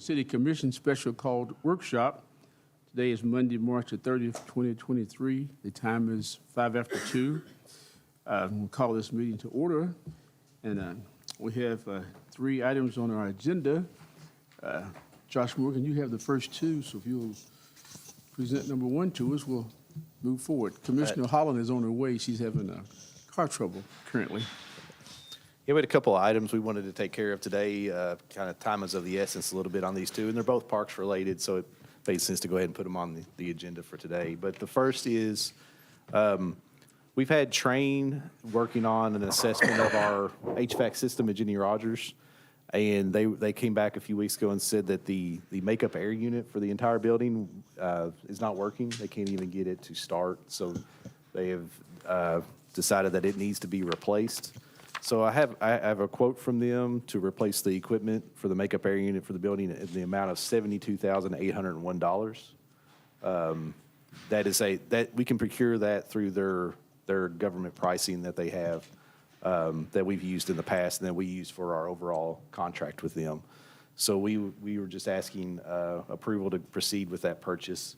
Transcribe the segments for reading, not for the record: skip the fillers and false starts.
City Commission Special Called Workshop. Today is Monday, March the 30th, 2023. The time is 5 after 2. We'll call this meeting to order. And we have 3 items on our agenda. Josh Morgan, you have the first 2, so if you'll present number 1 to us, we'll move forward. Commissioner Holland is on her way. She's having car trouble currently. Yeah, we had a couple of items we wanted to take care of today. Kind of time is of the essence a little bit on these 2, and they're both parks related, so it made sense to go ahead and put them on the agenda for today. But the first is we've had Train working on an assessment of our HVAC system at Jenny Rogers, and they came back a few weeks ago and said that the makeup air unit for the entire building is not working. They can't even get it to start, so they have decided that it needs to be replaced. So I have a quote from them to replace the equipment for the makeup air unit for the building in the amount of $72,801. That we can procure that through their government pricing that they have that we've used in the past and that we use for our overall contract with them. So we were just asking approval to proceed with that purchase.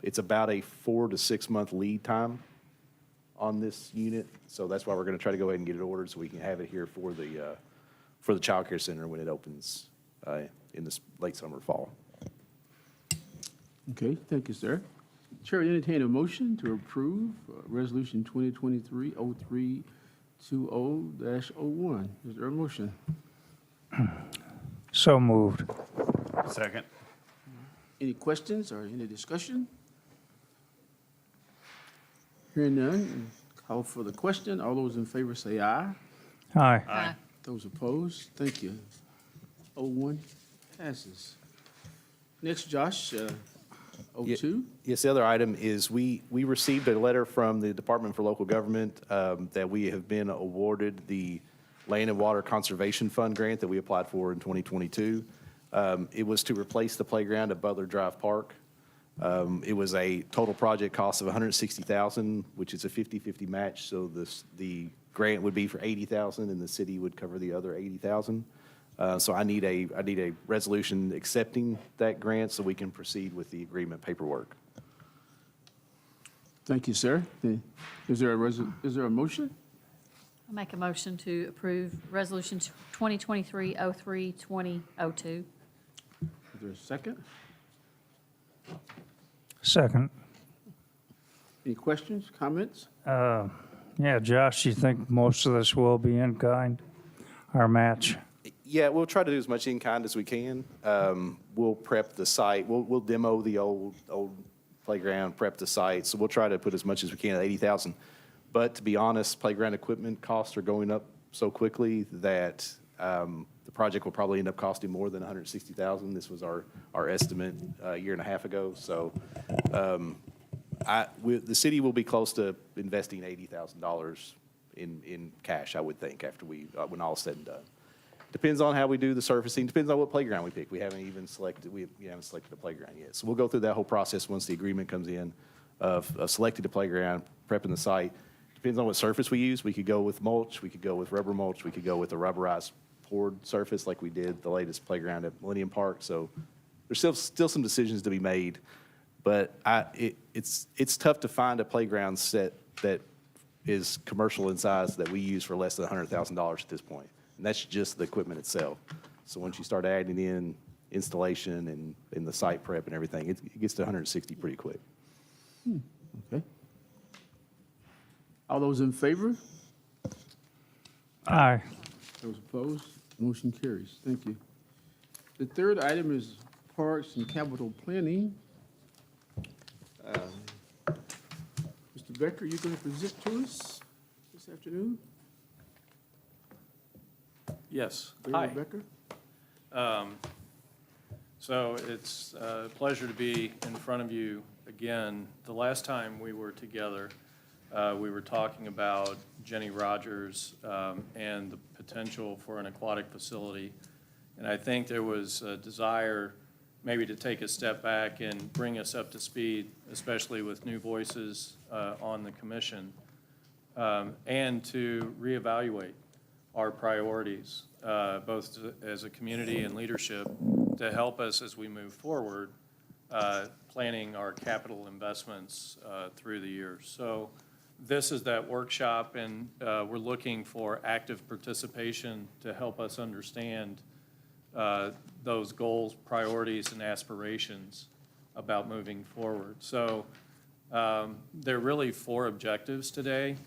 It's about a 4 to 6 month lead time on this unit, so that's why we're going to try to go ahead and get it ordered so we can have it here for the child care center when it opens in this late summer, fall. Okay, thank you, sir. Chair will entertain a motion to approve Resolution 2023-0320-01. Is there a motion? So moved. Second. Any questions or any discussion? Hearing none, call for the question. All those in favor say aye. Aye. Aye. Those opposed, thank you. 01 passes. Next, Josh, 02. Yes, the other item is we received a letter from the Department for Local Government that we have been awarded the Land and Water Conservation Fund grant that we applied for in 2022. It was to replace the playground at Butler Drive Park. It was a total project cost of $160,000, which is a 50-50 match. So the grant would be for $80,000, and the city would cover the other $80,000. So I need a resolution accepting that grant so we can proceed with the agreement paperwork. Thank you, sir. Is there a motion? I'll make a motion to approve Resolution 2023-03-2002. Is there a second? Second. Any questions, comments? Yeah, Josh, you think most of this will be in kind, our match? Yeah, we'll try to do as much in kind as we can. We'll prep the site. We'll demo the old playground, prep the site. So we'll try to put as much as we can at $80,000. But to be honest, playground equipment costs are going up so quickly that the project will probably end up costing more than $160,000. This was our estimate a year and a half ago. So the city will be close to investing $80,000 in cash, I would think, after when all is said and done. Depends on how we do the surfacing. Depends on what playground we pick. We haven't selected a playground yet. So we'll go through that whole process once the agreement comes in of selecting the playground, prepping the site. Depends on what surface we use. We could go with mulch. We could go with rubber mulch. We could go with a rubberized poured surface like we did the latest playground at Millennium Park. So there's still some decisions to be made. But it's tough to find a playground set that is commercial in size that we use for less than $100,000 at this point. And that's just the equipment itself. So once you start adding in installation and the site prep and everything, it gets to 160 pretty quick. Okay. All those in favor? Aye. Those opposed? Motion carries. Thank you. The third item is Parks and Capital Planning. Mr. Becker, you're going to present to us this afternoon? Yes. Mayor Hi. Becker? So it's a pleasure to be in front of you again. The last time we were together, we were talking about Jenny Rogers and the potential for an aquatic facility. And I think there was a desire maybe to take a step back and bring us up to speed, especially with new voices on the commission, and to reevaluate our priorities, both as a community and leadership, to help us as we move forward, planning our capital investments through the years. So this is that workshop, and we're looking for active participation to help us understand those goals, priorities, and aspirations about moving forward. So there are really 4 objectives today,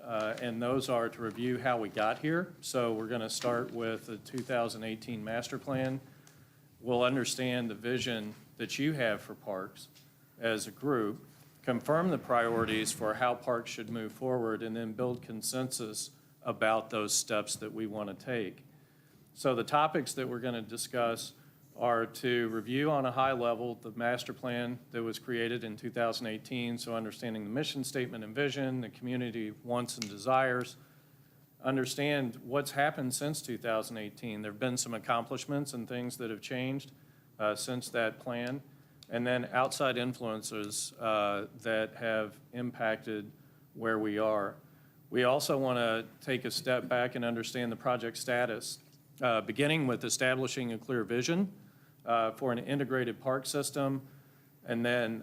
and those are to review how we got here. So we're going to start with the 2018 master plan. We'll understand the vision that you have for parks as a group, confirm the priorities for how parks should move forward, and then build consensus about those steps that we want to take. So the topics that we're going to discuss are to review on a high level the master plan that was created in 2018, so understanding the mission statement and vision, the community wants and desires, understand what's happened since 2018. There have been some accomplishments and things that have changed since that plan, and then outside influences that have impacted where we are. We also want to take a step back and understand the project status, beginning with establishing a clear vision for an integrated park system, and then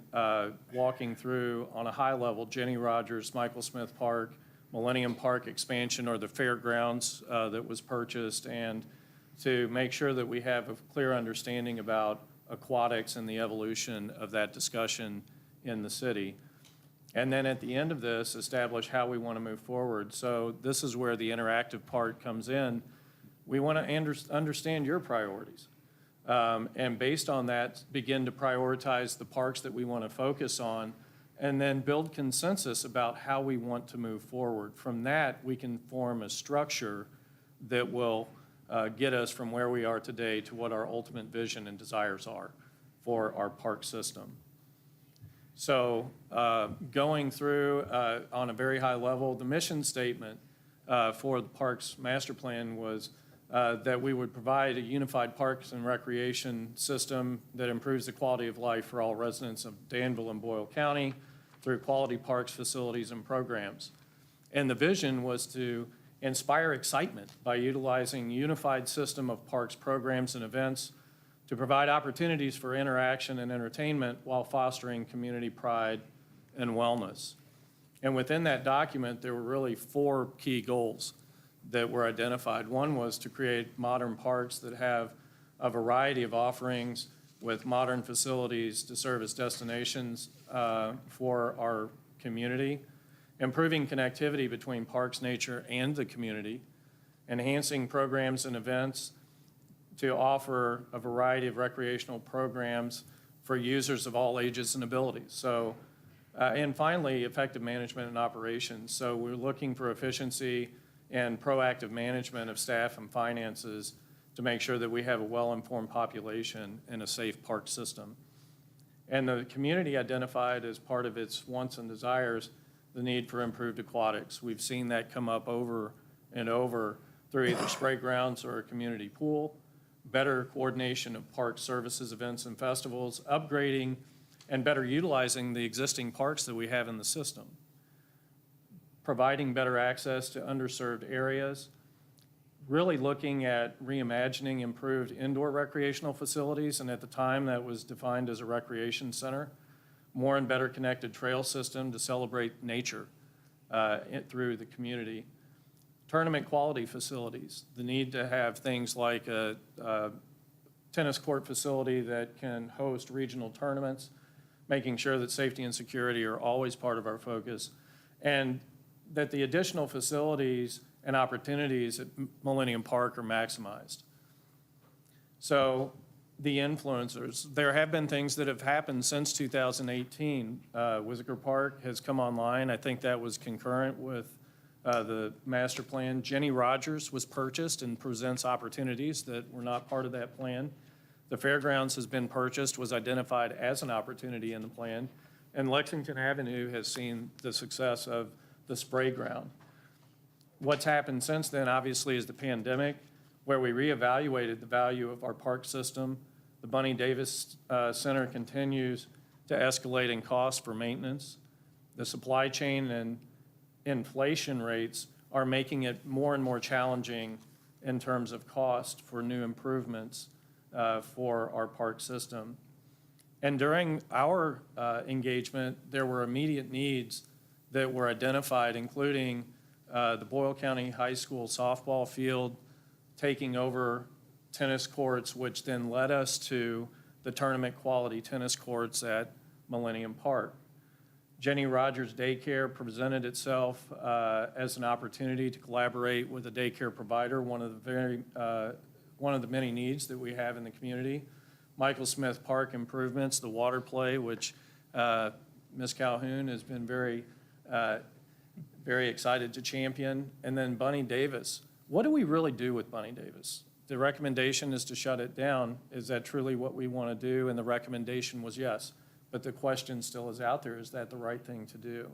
walking through on a high level Jenny Rogers, Michael Smith Park, Millennium Park expansion, or the fairgrounds that was purchased, and to make sure that we have a clear understanding about aquatics and the evolution of that discussion in the city. And then at the end of this, establish how we want to move forward. So this is where the interactive part comes in. We want to understand your priorities. And based on that, begin to prioritize the parks that we want to focus on, and then build consensus about how we want to move forward. From that, we can form a structure that will get us from where we are today to what our ultimate vision and desires are for our park system. So going through on a very high level, the mission statement for the Parks Master Plan was that we would provide a unified parks and recreation system that improves the quality of life for all residents of Danville and Boyle County through quality parks, facilities, and programs. And the vision was to inspire excitement by utilizing a unified system of parks, programs, and events to provide opportunities for interaction and entertainment while fostering community pride and wellness. And within that document, there were really 4 key goals that were identified. One was to create modern parks that have a variety of offerings with modern facilities to serve as destinations for our community, improving connectivity between parks, nature, and the community, enhancing programs and events to offer a variety of recreational programs for users of all ages and abilities. So, and finally, effective management and operations. So we're looking for efficiency and proactive management of staff and finances to make sure that we have a well-informed population and a safe park system. And the community identified as part of its wants and desires the need for improved aquatics. We've seen that come up over and over through either spray grounds or a community pool, better coordination of park services, events, and festivals, upgrading and better utilizing the existing parks that we have in the system, providing better access to underserved areas, really looking at reimagining improved indoor recreational facilities, and at the time that was defined as a recreation center, more and better connected trail system to celebrate nature through the community. Tournament quality facilities, the need to have things like a tennis court facility that can host regional tournaments, making sure that safety and security are always part of our focus, and that the additional facilities and opportunities at Millennium Park are maximized. So the influencers, there have been things that have happened since 2018. Whitaker Park has come online. I think that was concurrent with the master plan. Jenny Rogers was purchased and presents opportunities that were not part of that plan. The fairgrounds has been purchased, was identified as an opportunity in the plan. And Lexington Avenue has seen the success of the spray ground. What's happened since then, obviously, is the pandemic, where we reevaluated the value of our park system. The Bunny Davis Center continues to escalate in costs for maintenance. The supply chain and inflation rates are making it more and more challenging in terms of cost for new improvements for our park system. And during our engagement, there were immediate needs that were identified, including the Boyle County High School softball field taking over tennis courts, which then led us to the tournament quality tennis courts at Millennium Park. Jenny Rogers Daycare presented itself as an opportunity to collaborate with a daycare provider, one of the many needs that we have in the community. Michael Smith Park improvements, the water play, which Ms. Calhoun has been very excited to champion. And then Bunny Davis. What do we really do with Bunny Davis? The recommendation is to shut it down. Is that truly what we want to do? And the recommendation was yes. But the question still is out there, is that the right thing to do?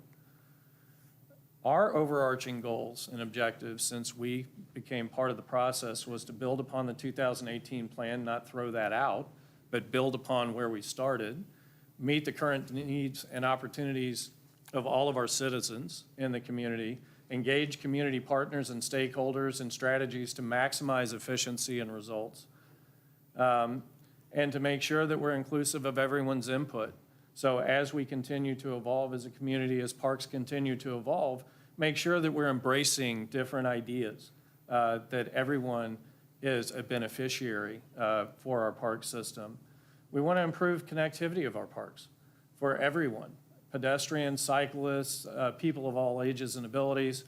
Our overarching goals and objectives since we became part of the process was to build upon the 2018 plan, not throw that out, but build upon where we started, meet the current needs and opportunities of all of our citizens in the community, engage community partners and stakeholders in strategies to maximize efficiency and results, and to make sure that we're inclusive of everyone's input. So as we continue to evolve as a community, as parks continue to evolve, make sure that we're embracing different ideas, that everyone is a beneficiary for our park system. We want to improve connectivity of our parks for everyone, pedestrians, cyclists, people of all ages and abilities,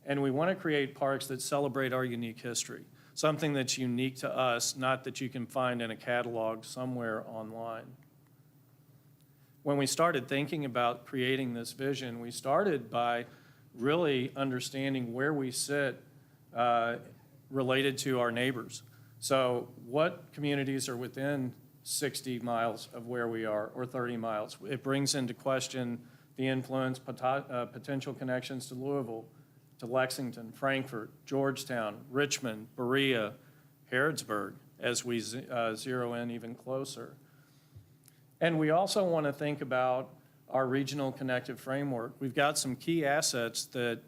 and we want to create parks that celebrate our unique history, something that's unique to us, not that you can find in a catalog somewhere online. When we started thinking about creating this vision, we started by really understanding where we sit related to our neighbors. So what communities are within 60 miles of where we are, or 30 miles? It brings into question the influence, potential connections to Louisville, to Lexington, Frankfort, Georgetown, Richmond, Berea, Harrodsburg, as we zero in even closer. And we also want to think about our regional connective framework. We've got some key assets that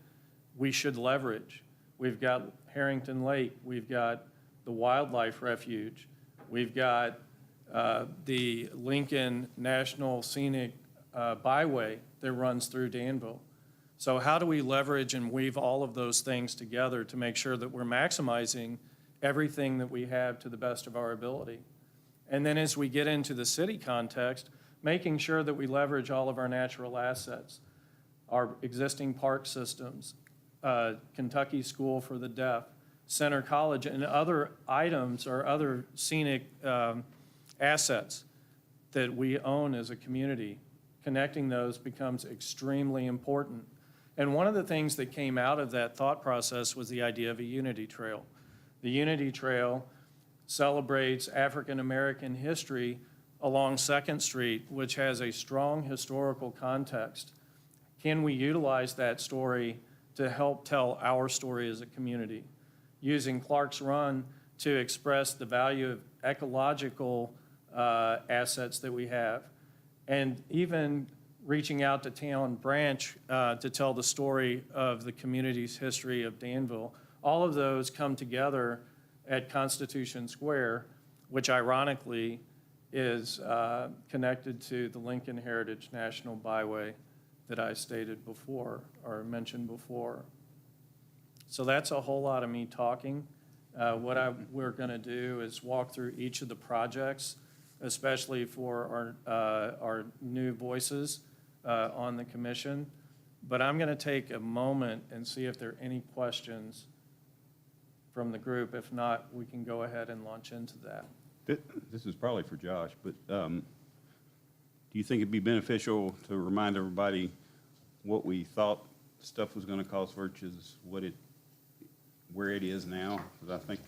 we should leverage. We've got Harrington Lake, we've got the Wildlife Refuge, we've got the Lincoln National Scenic Byway that runs through Danville. So how do we leverage and weave all of those things together to make sure that we're maximizing everything that we have to the best of our ability? And then as we get into the city context, making sure that we leverage all of our natural assets, our existing park systems, Kentucky School for the Deaf, Center College, and other items or other scenic assets that we own as a community. Connecting those becomes extremely important. And one of the things that came out of that thought process was the idea of a unity trail. The unity trail celebrates African American history along 2nd Street, which has a strong historical context. Can we utilize that story to help tell our story as a community? Using Clark's Run to express the value of ecological assets that we have, and even reaching out to Town Branch to tell the story of the community's history of Danville. All of those come together at Constitution Square, which ironically is connected to the Lincoln Heritage National Byway that I stated before, or mentioned before. So that's a whole lot of me talking. What we're gonna do is walk through each of the projects, especially for our new voices on the commission. But I'm gonna take a moment and see if there are any questions from the group. If not, we can go ahead and launch into that. This is probably for Josh, but do you think it'd be beneficial to remind everybody what we thought stuff was going to cost versus where it is now? Because I think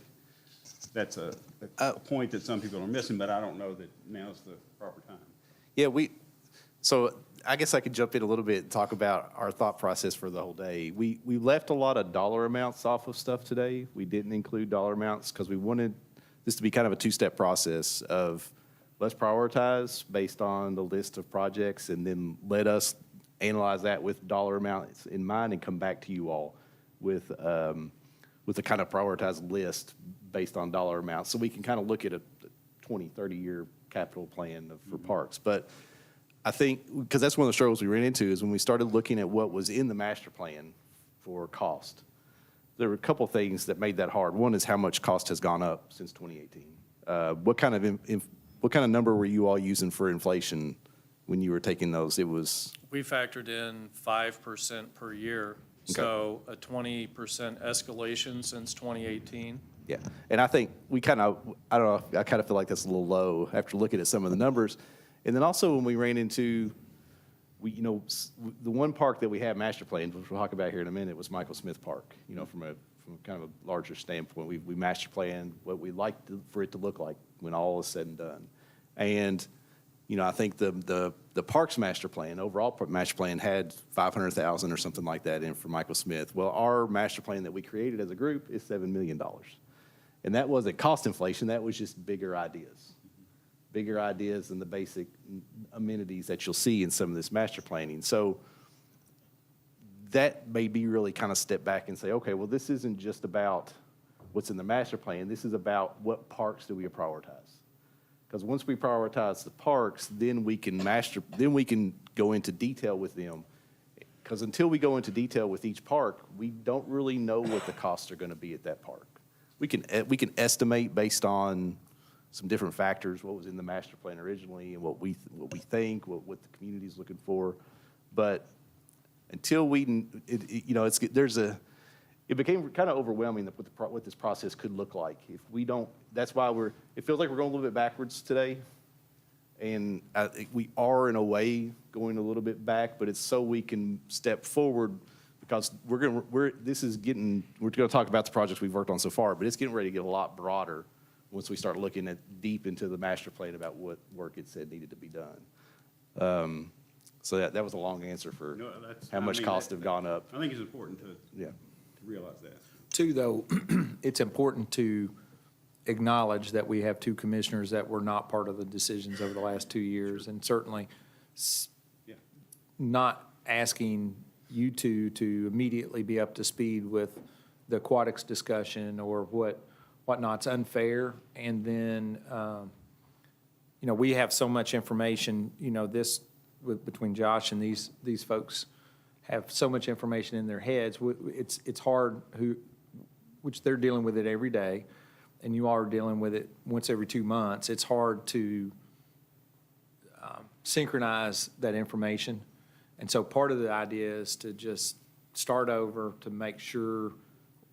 that's a point that some people are missing, but I don't know that now's the proper time. Yeah, so I guess I could jump in a little bit and talk about our thought process for the whole day. We left a lot of dollar amounts off of stuff today. We didn't include dollar amounts because we wanted this to be kind of a two-step process of let's prioritize based on the list of projects, and then let us analyze that with dollar amounts in mind and come back to you all with a kind of prioritized list based on dollar amounts. So we can kind of look at 20, 30-year capital plan for parks. But I think, because that's one of the struggles we ran into, is when we started looking at what was in the master plan for cost, there were a couple things that made that hard. One is how much cost has gone up since 2018. What kind of number were you all using for inflation when you were taking those? It was, We factored in 5% per year, so a 20% escalation since 2018. yeah. And I think I don't know, I kind of feel like that's a little low after looking at some of the numbers. And then also when we ran into, the one park that we have master planned, which we'll talk about here in a minute, was Michael Smith Park. From kind of a larger standpoint, we master planned what we'd like for it to look like when all is said and done. And, I think the parks master plan, overall master plan, had 500,000 or something like that in for Michael Smith. Well, our master plan that we created as a group is $7 million. And that wasn't cost inflation, that was just bigger ideas than the basic amenities that you'll see in some of this master planning. So that made me really kind of step back and say, okay, well, this isn't just about what's in the master plan. This is about what parks do we prioritize. Because once we prioritize the parks, then we can go into detail with them. Because until we go into detail with each park, we don't really know what the costs are going to be at that park. We can estimate based on some different factors, what was in the master plan originally and what we think, what the community is looking for. But until it became kind of overwhelming what this process could look like. If we don't, that's why it feels like we're going a little bit backwards today. And I think we are in a way going a little bit back, but it's so we can step forward, because we're going to talk about the projects we've worked on so far, but it's getting ready to get a lot broader once we start looking deep into the master plan about what work it said needed to be done. So that was a long answer for how much costs have gone up. I think it's important to realize that. Too, though, it's important to acknowledge that we have two commissioners that were not part of the decisions over the last 2 years, and certainly not asking you two to immediately be up to speed with the aquatics discussion or whatnot's unfair. And then, we have so much information, between Josh and these folks have so much information in their heads. It's hard, which they're dealing with it every day, and you are dealing with it once every 2 months. It's hard to synchronize that information. And so part of the idea is to just start over to make sure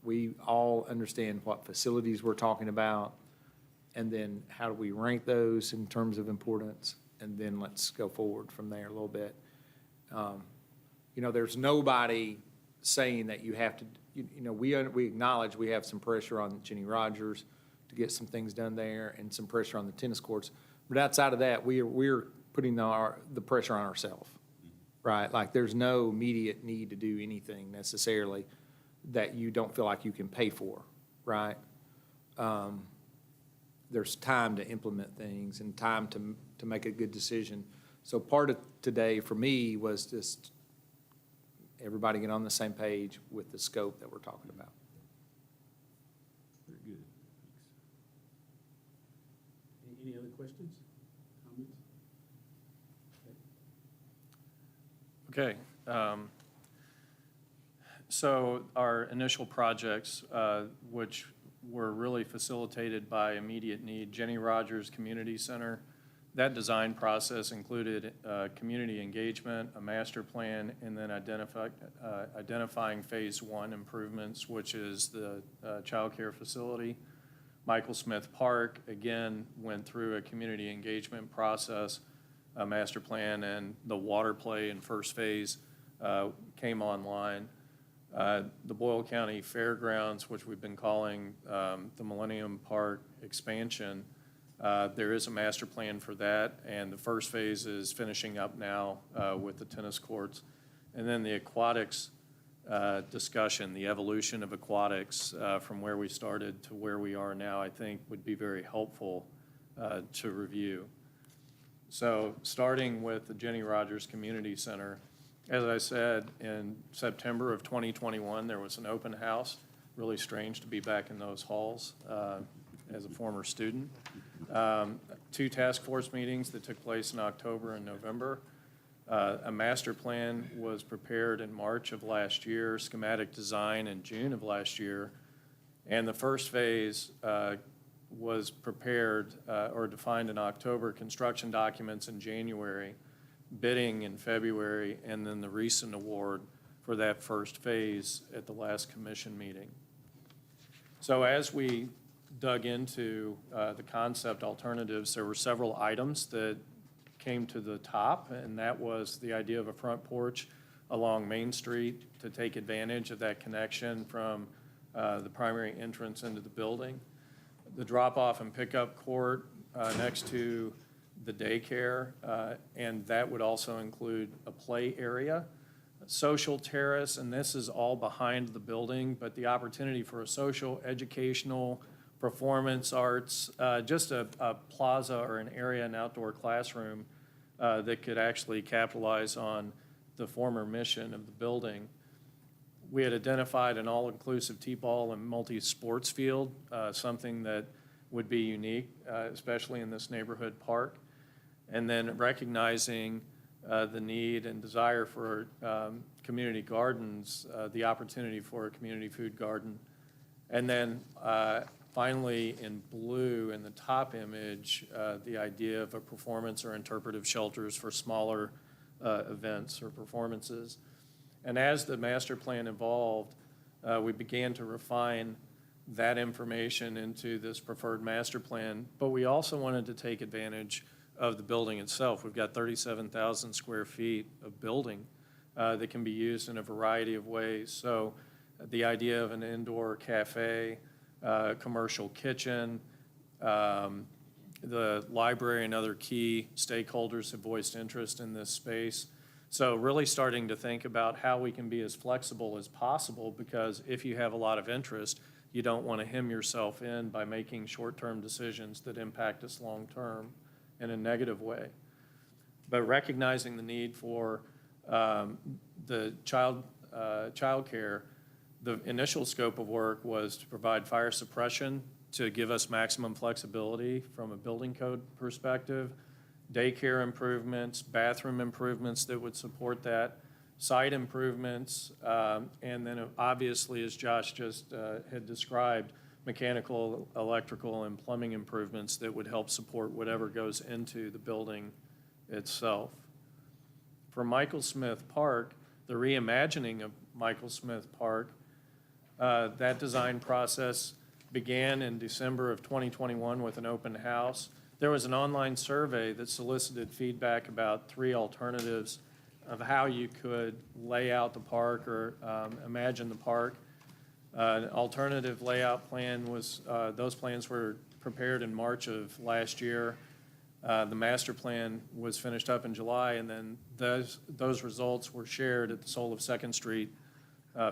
we all understand what facilities we're talking about, and then how do we rank those in terms of importance, and then let's go forward from there a little bit. There's nobody saying that you have to, we acknowledge we have some pressure on Jenny Rogers to get some things done there and some pressure on the tennis courts. But outside of that, we're putting the pressure on ourselves, right? Like, there's no immediate need to do anything necessarily that you don't feel like you can pay for, right? There's time to implement things and time to make a good decision. So part of today for me was just everybody get on the same page with the scope that we're talking about. Very good. Thanks. Any other questions, comments? Okay. So our initial projects, which were really facilitated by immediate need, Jenny Rogers Community Center, that design process included community engagement, a master plan, and then identifying phase one improvements, which is the childcare facility. Michael Smith Park, again, went through a community engagement process, a master plan, and the water play in first phase came online. The Boyle County Fairgrounds, which we've been calling the Millennium Park expansion, there is a master plan for that, and the first phase is finishing up now with the tennis courts. And then the aquatics discussion, the evolution of aquatics from where we started to where we are now, I think would be very helpful to review. So starting with the Jenny Rogers Community Center, as I said, in September of 2021, there was an open house. Really strange to be back in those halls as a former student. 2 task force meetings that took place in October and November. A master plan was prepared in March of last year, schematic design in June of last year, and the first phase was prepared or defined in October, construction documents in January, bidding in February, and then the recent award for that first phase at the last commission meeting. So as we dug into the concept alternatives, there were several items that came to the top, and that was the idea of a front porch along Main Street to take advantage of that connection from the primary entrance into the building. The drop-off and pickup court next to the daycare, and that would also include a play area. Social terrace, and this is all behind the building, but the opportunity for a social, educational, performance arts, just a plaza or an area, an outdoor classroom that could actually capitalize on the former mission of the building. We had identified an all-inclusive T-ball and multi-sports field, something that would be unique, especially in this neighborhood park. And then recognizing the need and desire for community gardens, the opportunity for a community food garden. And then finally, in blue, in the top image, the idea of a performance or interpretive shelters for smaller events or performances. And as the master plan evolved, we began to refine that information into this preferred master plan, but we also wanted to take advantage of the building itself. We've got 37,000 square feet of building that can be used in a variety of ways. So the idea of an indoor cafe, commercial kitchen, the library and other key stakeholders have voiced interest in this space. So really starting to think about how we can be as flexible as possible, because if you have a lot of interest, you don't want to hem yourself in by making short-term decisions that impact us long-term in a negative way. But recognizing the need for the child care, the initial scope of work was to provide fire suppression to give us maximum flexibility from a building code perspective, daycare improvements, bathroom improvements that would support that, site improvements, and then obviously, as Josh just had described, mechanical, electrical, and plumbing improvements that would help support whatever goes into the building itself. For Michael Smith Park, the reimagining of Michael Smith Park, that design process began in December of 2021 with an open house. There was an online survey that solicited feedback about 3 alternatives of how you could lay out the park or imagine the park. An alternative layout plan was, those plans were prepared in March of last year. The master plan was finished up in July, and then those results were shared at the Soul of 2nd Street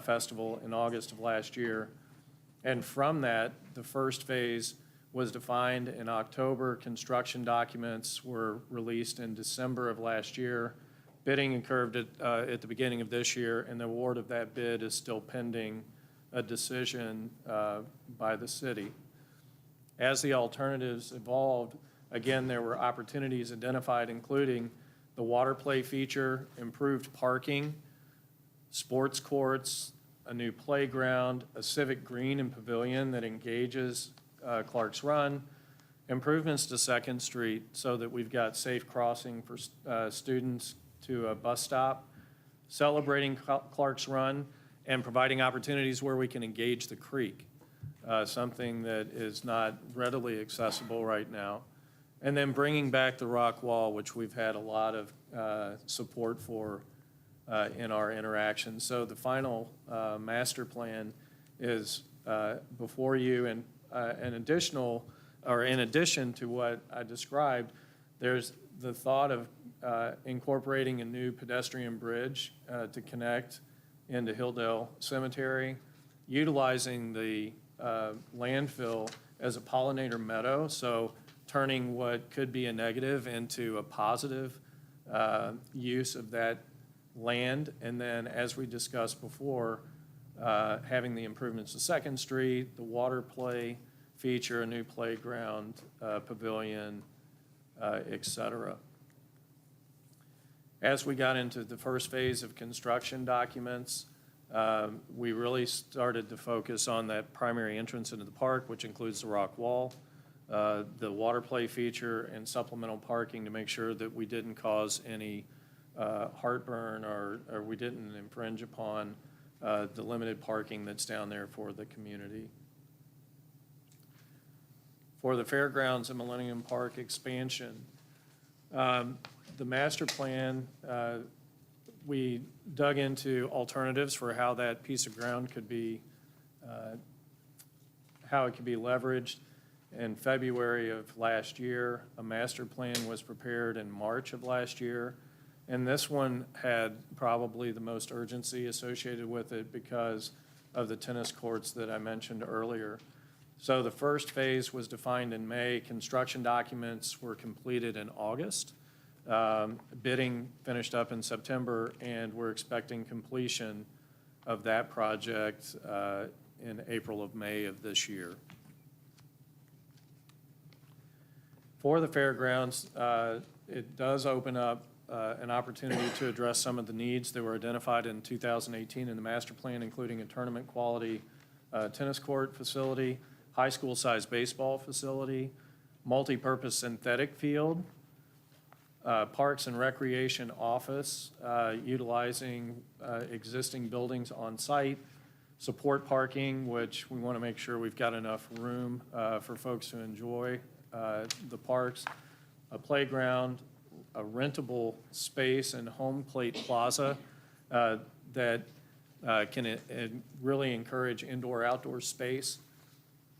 Festival in August of last year. And from that, the first phase was defined in October. Construction documents were released in December of last year. Bidding occurred at the beginning of this year, and the award of that bid is still pending a decision by the city. As the alternatives evolved, again, there were opportunities identified, including the water play feature, improved parking, sports courts, a new playground, a civic green and pavilion that engages Clark's Run, improvements to 2nd Street so that we've got safe crossing for students to a bus stop, celebrating Clark's Run, and providing opportunities where we can engage the creek, something that is not readily accessible right now. And then bringing back the rock wall, which we've had a lot of support for in our interactions. So the final master plan is before you, and in addition to what I described, there's the thought of incorporating a new pedestrian bridge to connect into Hilldale Cemetery, utilizing the landfill as a pollinator meadow, so turning what could be a negative into a positive use of that land. And then, as we discussed before, having the improvements to 2nd Street, the water play feature a new playground, pavilion, et cetera. As we got into the first phase of construction documents, we really started to focus on that primary entrance into the park, which includes the rock wall, the water play feature, and supplemental parking to make sure that we didn't cause any heartburn or we didn't infringe upon the limited parking that's down there for the community. For the fairgrounds and Millennium Park expansion, the master plan, we dug into alternatives for how that piece of ground could be, how it could be leveraged. In February of last year, a master plan was prepared in March of last year. And this one had probably the most urgency associated with it because of the tennis courts that I mentioned earlier. So the first phase was defined in May. Construction documents were completed in August. Bidding finished up in September, and we're expecting completion of that project in April of May of this year. For the fairgrounds, it does open up an opportunity to address some of the needs that were identified in 2018 in the master plan, including a tournament quality tennis court facility, high school sized baseball facility, multi-purpose synthetic field, parks and recreation office, utilizing existing buildings on site, support parking, which we want to make sure we've got enough room for folks to enjoy the parks, a playground, a rentable space and home plate plaza that can really encourage indoor-outdoor space.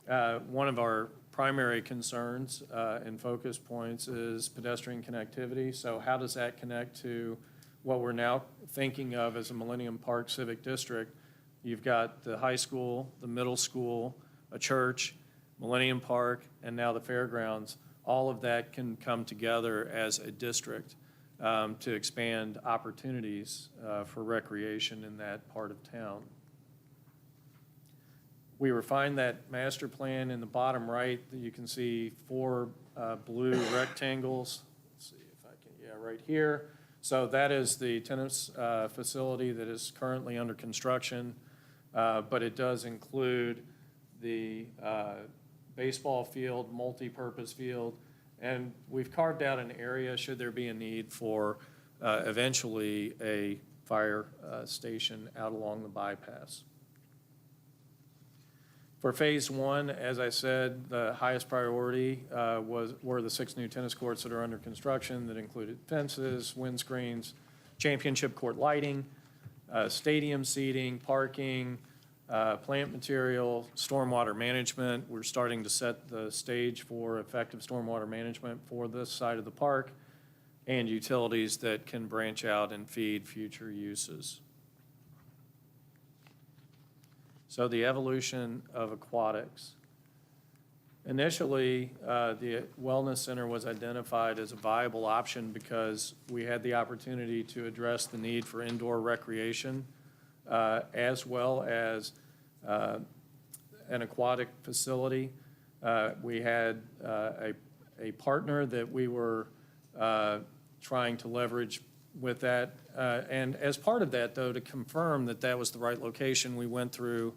One of our primary concerns and focus points is pedestrian connectivity. So how does that connect to what we're now thinking of as a Millennium Park Civic District? You've got the high school, the middle school, a church, Millennium Park, and now the fairgrounds. All of that can come together as a district to expand opportunities for recreation in that part of town. We refined that master plan in the bottom right. You can see 4 blue rectangles. Let's see if I can, yeah, right here. So that is the tennis facility that is currently under construction, but it does include the baseball field, multi-purpose field, and we've carved out an area should there be a need for eventually a fire station out along the bypass. For phase 1, as I said, the highest priority were the 6 new tennis courts that are under construction that included fences, windscreens, championship court lighting, stadium seating, parking, plant material, stormwater management. We're starting to set the stage for effective stormwater management for this side of the park, and utilities that can branch out and feed future uses. So the evolution of aquatics. Initially, the Wellness Center was identified as a viable option because we had the opportunity to address the need for indoor recreation as well as an aquatic facility. We had a partner that we were trying to leverage with that. And as part of that, though, to confirm that that was the right location, we went through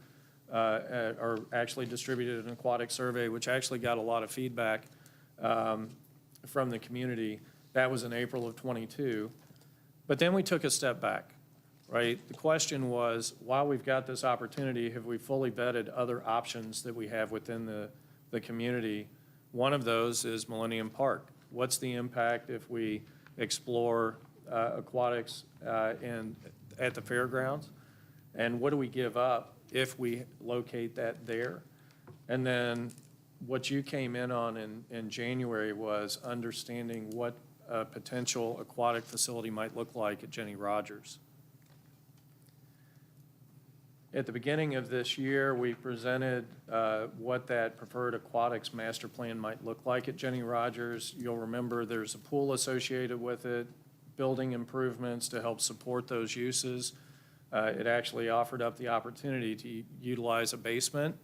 or actually distributed an aquatic survey, which actually got a lot of feedback from the community. That was in April of '22. But then we took a step back, right? The question was, while we've got this opportunity, have we fully vetted other options that we have within the community? One of those is Millennium Park. What's the impact if we explore aquatics at the fairgrounds? And what do we give up if we locate that there? And then what you came in on in January was understanding what a potential aquatic facility might look like at Jenny Rogers. At the beginning of this year, we presented what that preferred aquatics master plan might look like at Jenny Rogers. You'll remember there's a pool associated with it, building improvements to help support those uses. It actually offered up the opportunity to utilize a basement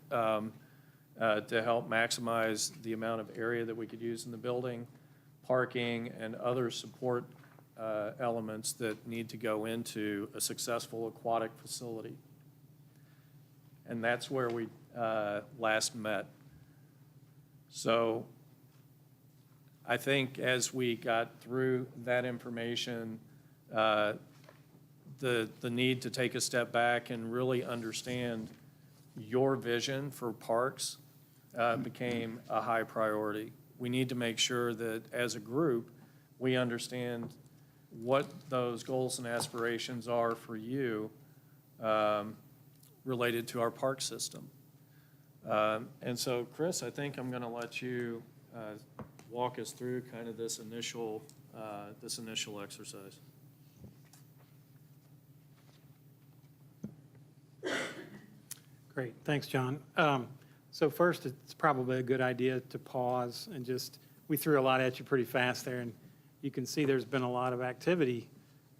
to help maximize the amount of area that we could use in the building, parking, and other support elements that need to go into a successful aquatic facility. And that's where we last met. So I think as we got through that information, the need to take a step back and really understand your vision for parks became a high priority. We need to make sure that as a group, we understand what those goals and aspirations are for you related to our park system. And so, Chris, I think I'm going to let you walk us through kind of this initial exercise. Great, thanks, John. So first, it's probably a good idea to pause and just, we threw a lot at you pretty fast there, and you can see there's been a lot of activity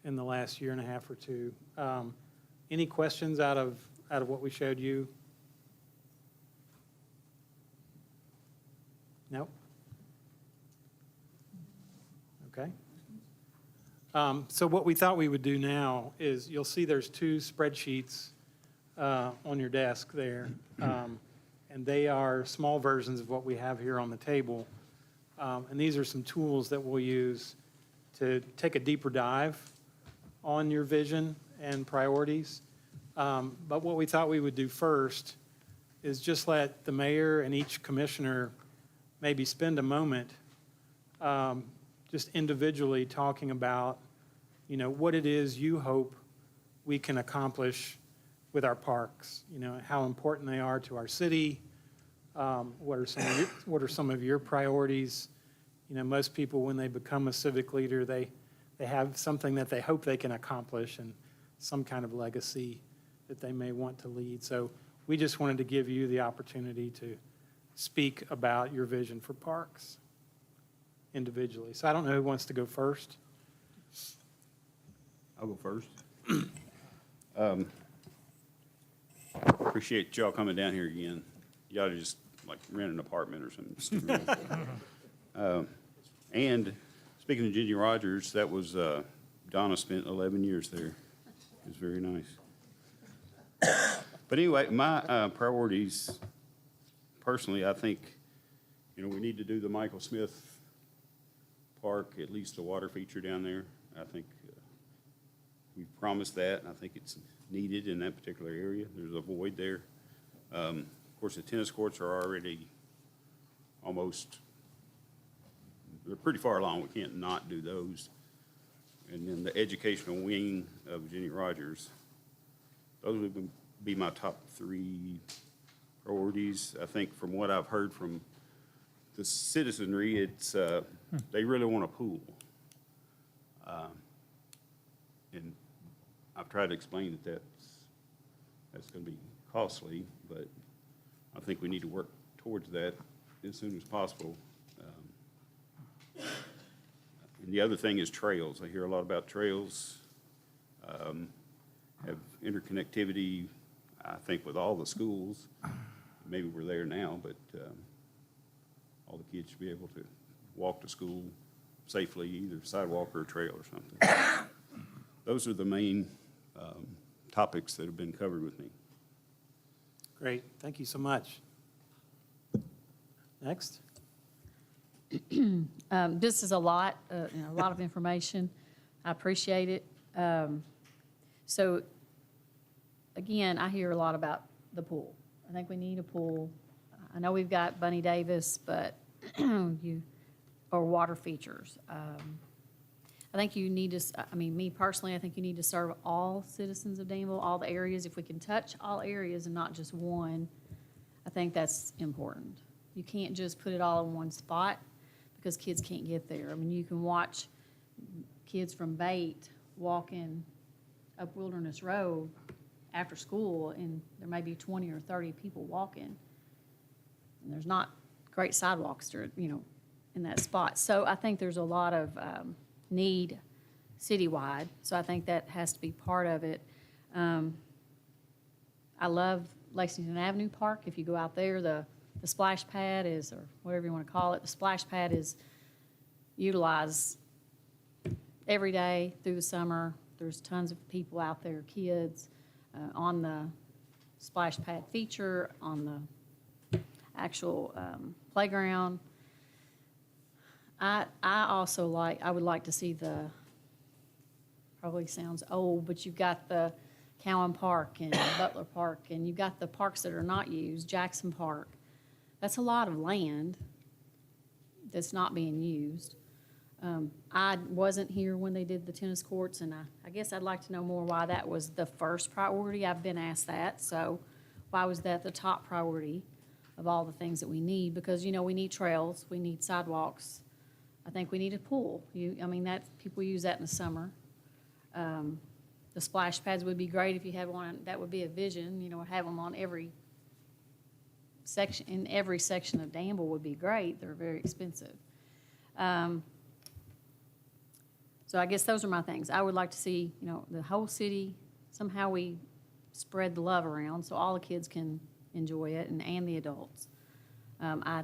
in the last year and a half or two. Any questions out of what we showed you? Nope? Okay. So what we thought we would do now is, you'll see there's two spreadsheets on your desk there. And they are small versions of what we have here on the table. And these are some tools that we'll use to take a deeper dive on your vision and priorities. But what we thought we would do first is just let the mayor and each commissioner maybe spend a moment just individually talking about, what it is you hope we can accomplish with our parks, how important they are to our city. What are some of your priorities? Most people, when they become a civic leader, they have something that they hope they can accomplish and some kind of legacy that they may want to lead. So we just wanted to give you the opportunity to speak about your vision for parks individually. So I don't know who wants to go first. I'll go first. Appreciate y'all coming down here again. You ought to just rent an apartment or something. And speaking of Ginny Rogers, that was, Donna spent 11 years there. It was very nice. But anyway, my priorities, personally, I think, we need to do the Michael Smith Park, at least the water feature down there. I think we promised that, and I think it's needed in that particular area. There's a void there. Of course, the tennis courts are already they're pretty far along. We can't not do those. And then the educational wing of Ginny Rogers, those would be my top three priorities. I think from what I've heard from the citizenry, it's they really want a pool. And I've tried to explain that that's going to be costly, but I think we need to work towards that as soon as possible. And the other thing is trails. I hear a lot about trails. Have interconnectivity, I think, with all the schools. Maybe we're there now, but all the kids should be able to walk to school safely, either sidewalk or trail or something. Those are the main topics that have been covered with me. Great, thank you so much. Next. This is a lot of information. I appreciate it. So, again, I hear a lot about the pool. I think we need a pool. I know we've got Bunny Davis, but or water features. I think you need to, me personally, I think you need to serve all citizens of Danville, all the areas. If we can touch all areas and not just one, I think that's important. You can't just put it all in one spot because kids can't get there. You can watch kids from Bate walking up Wilderness Road after school, and there may be 20 or 30 people walking. And there's not great sidewalks in that spot. So I think there's a lot of need citywide. So I think that has to be part of it. I love Lexington Avenue Park. If you go out there, the the splash pad is, or whatever you want to call it, the splash pad is utilized every day through the summer. There's tons of people out there, kids, on the splash pad feature, on the actual playground. I also I would like to see probably sounds old, but you've got the Cowan Park and Butler Park, and you've got the parks that are not used, Jackson Park. That's a lot of land that's not being used. I wasn't here when they did the tennis courts, and I guess I'd like to know more why that was the first priority. I've been asked that, so why was that the top priority of all the things that we need? Because, we need trails, we need sidewalks. I think we need a pool. People use that in the summer. The splash pads would be great if you had one. That would be a vision, have them on every section, in every section of Danville would be great. They're very expensive. So I guess those are my things. I would like to see, the whole city, somehow we spread the love around so all the kids can enjoy it and the adults. I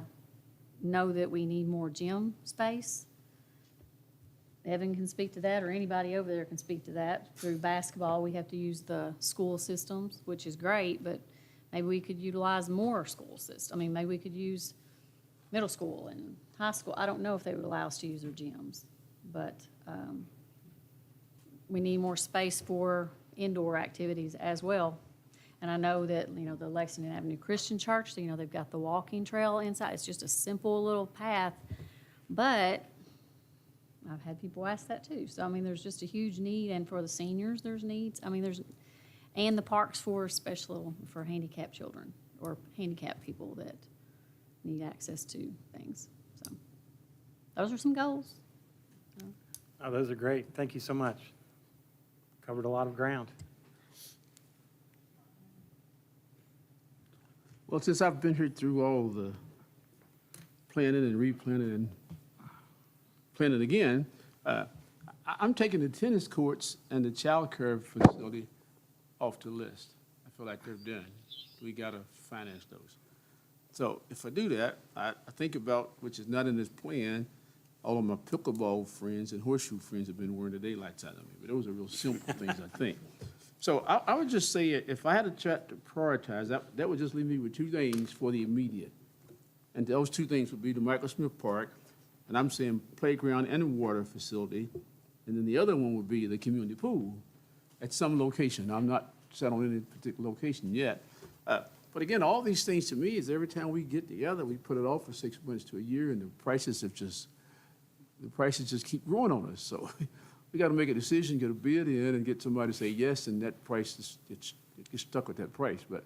know that we need more gym space. Evan can speak to that, or anybody over there can speak to that. Through basketball, we have to use the school systems, which is great, but maybe we could utilize more school systems. Maybe we could use middle school and high school. I don't know if they would allow us to use their gyms, but we need more space for indoor activities as well. And I know that, the Lexington Avenue Christian Church, they've got the walking trail inside. It's just a simple little path, but I've had people ask that too. So, there's just a huge need, and for the seniors, there's needs. And the parks for handicapped children or handicapped people that need access to things. So, those are some goals. Oh, those are great. Thank you so much. Covered a lot of ground. Well, since I've been here through all the planning and replanning and planning again, I'm taking the tennis courts and the child care facility off the list. I feel like they're done. We got to finance those. So if I do that, I think about, which is not in this plan, all of my pickleball friends and horseshoe friends have been wearing the daylights out of me. But those are real simple things, I think. So I would just say, if I had a chat to prioritize, that would just leave me with two things for the immediate. And those two things would be the Michael Smith Park, and I'm saying playground and water facility. And then the other one would be the community pool at some location. I'm not set on any particular location yet. But again, all these things to me is every time we get together, we put it off for 6 months to a year, and the prices just keep growing on us. So we got to make a decision, get a bid in, and get somebody to say yes, and that price gets stuck with that price. But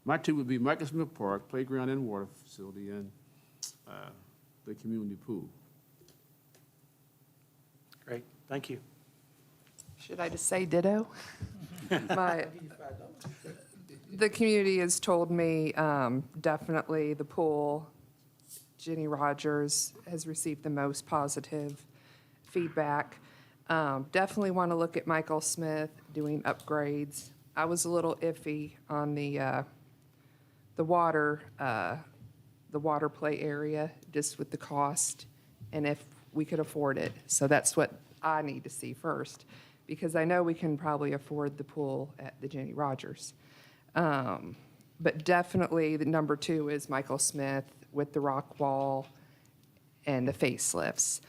my two would be Michael Smith Park, playground and water facility, and the community pool. Great. Thank you. Should I just say ditto? The community has told me definitely the pool, Jenny Rogers has received the most positive feedback. Definitely want to look at Michael Smith doing upgrades. I was a little iffy on the water play area, just with the cost and if we could afford it. So that's what I need to see first, because I know we can probably afford the pool at the Jenny Rogers. But definitely the number 2 is Michael Smith with the rock wall and the facelifts.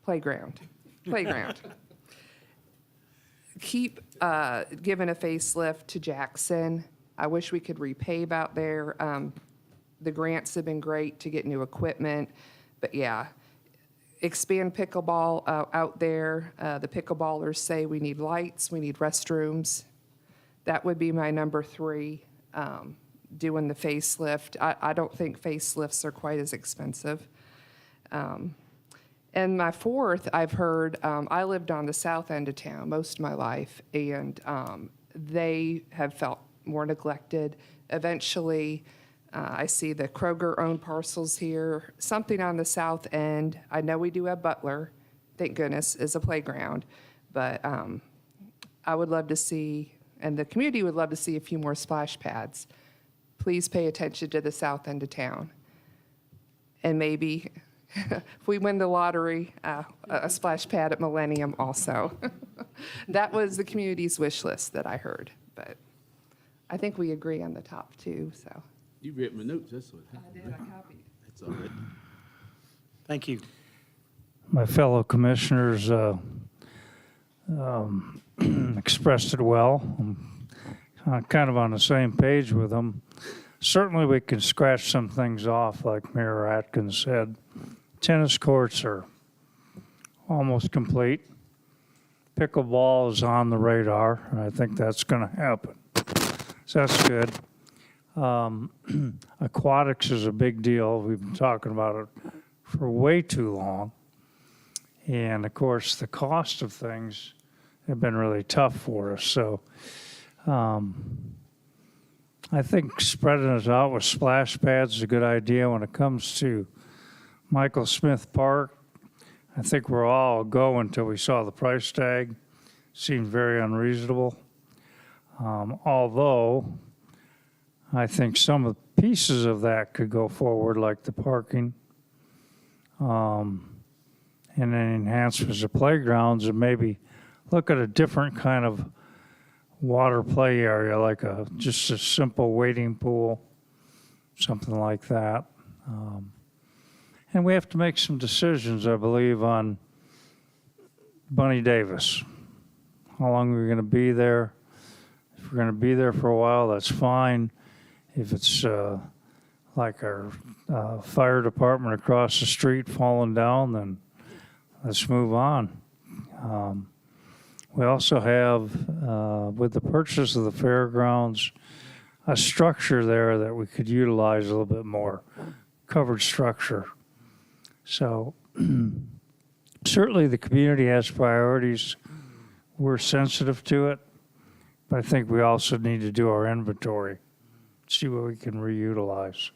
Playground. Keep giving a facelift to Jackson. I wish we could repave out there. The grants have been great to get new equipment, but yeah, expand pickleball out there. The pickleballers say we need lights, we need restrooms. That would be my number 3, doing the facelift. I don't think facelifts are quite as expensive. And my 4th, I've heard, I lived on the south end of town most of my life, and they have felt more neglected. Eventually, I see the Kroger-owned parcels here, something on the south end. I know we do have Butler, thank goodness, is a playground, but I would love to see, and the community would love to see a few more splash pads. please pay attention to the south end of town. And maybe if we win the lottery, a splash pad at Millennium also. That was the community's wish list that I heard, but I think we agree on the top two, so. You read my notes, that's what I happened. did, I copied. That's all right. Thank you. My fellow commissioners expressed it well. I'm kind of on the same page with them. Certainly, we can scratch some things off, like Mayor Atkins said. Tennis courts are almost complete. Pickleball is on the radar, and I think that's going to happen. So that's good. Aquatics is a big deal. We've been talking about it for way too long. And of course, the cost of things have been really tough for us. So I think spreading it out with splash pads is a good idea. When it comes to Michael Smith Park, I think we're all go until we saw the price tag. Seemed very unreasonable. Although I think some of the pieces of that could go forward, like the parking, and then enhancements of playgrounds, and maybe look at a different kind of water play area, like just a simple wading pool, something like that. And we have to make some decisions, I believe, on Bunny Davis. How long are we going to be there? If we're going to be there for a while, that's fine. If it's like our fire department across the street falling down, then let's move on. We also have, with the purchase of the fairgrounds, a structure there that we could utilize a little bit more, covered structure. So certainly the community has priorities. We're sensitive to it, but I think we also need to do our inventory, see what we can reutilize.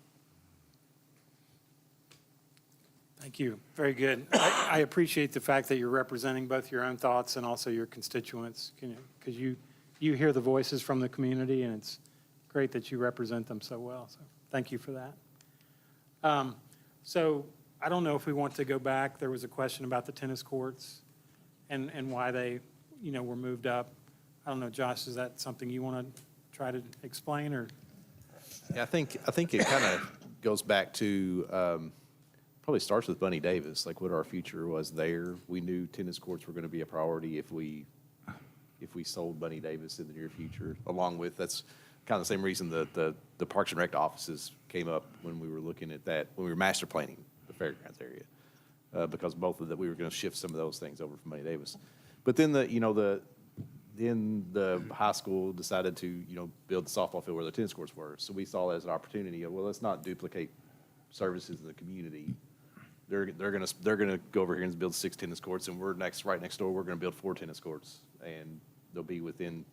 Thank you. Very good. I appreciate the fact that you're representing both your own thoughts and also your constituents, because you hear the voices from the community, and it's great that you represent them so well. So thank you for that. So I don't know if we want to go back. There was a question about the tennis courts and why they, were moved up. I don't know, Josh, is that something you want to try to explain, or? Yeah, I think it kind of goes back to, probably starts with Bunny Davis, like what our future was there. We knew tennis courts were going to be a priority if we sold Bunny Davis in the near future, along with, that's kind of the same reason the Parks and Rec offices came up when we were looking at that, when we were master planning the fairgrounds area, because both of that, we were going to shift some of those things over from Bunny Davis. But then then the high school decided to, build the softball field where the tennis courts were. So we saw that as an opportunity of, well, let's not duplicate services in the community. They're gonna go over here and build 6 tennis courts, and we're right next door. We're gonna build 4 tennis courts, and they'll be within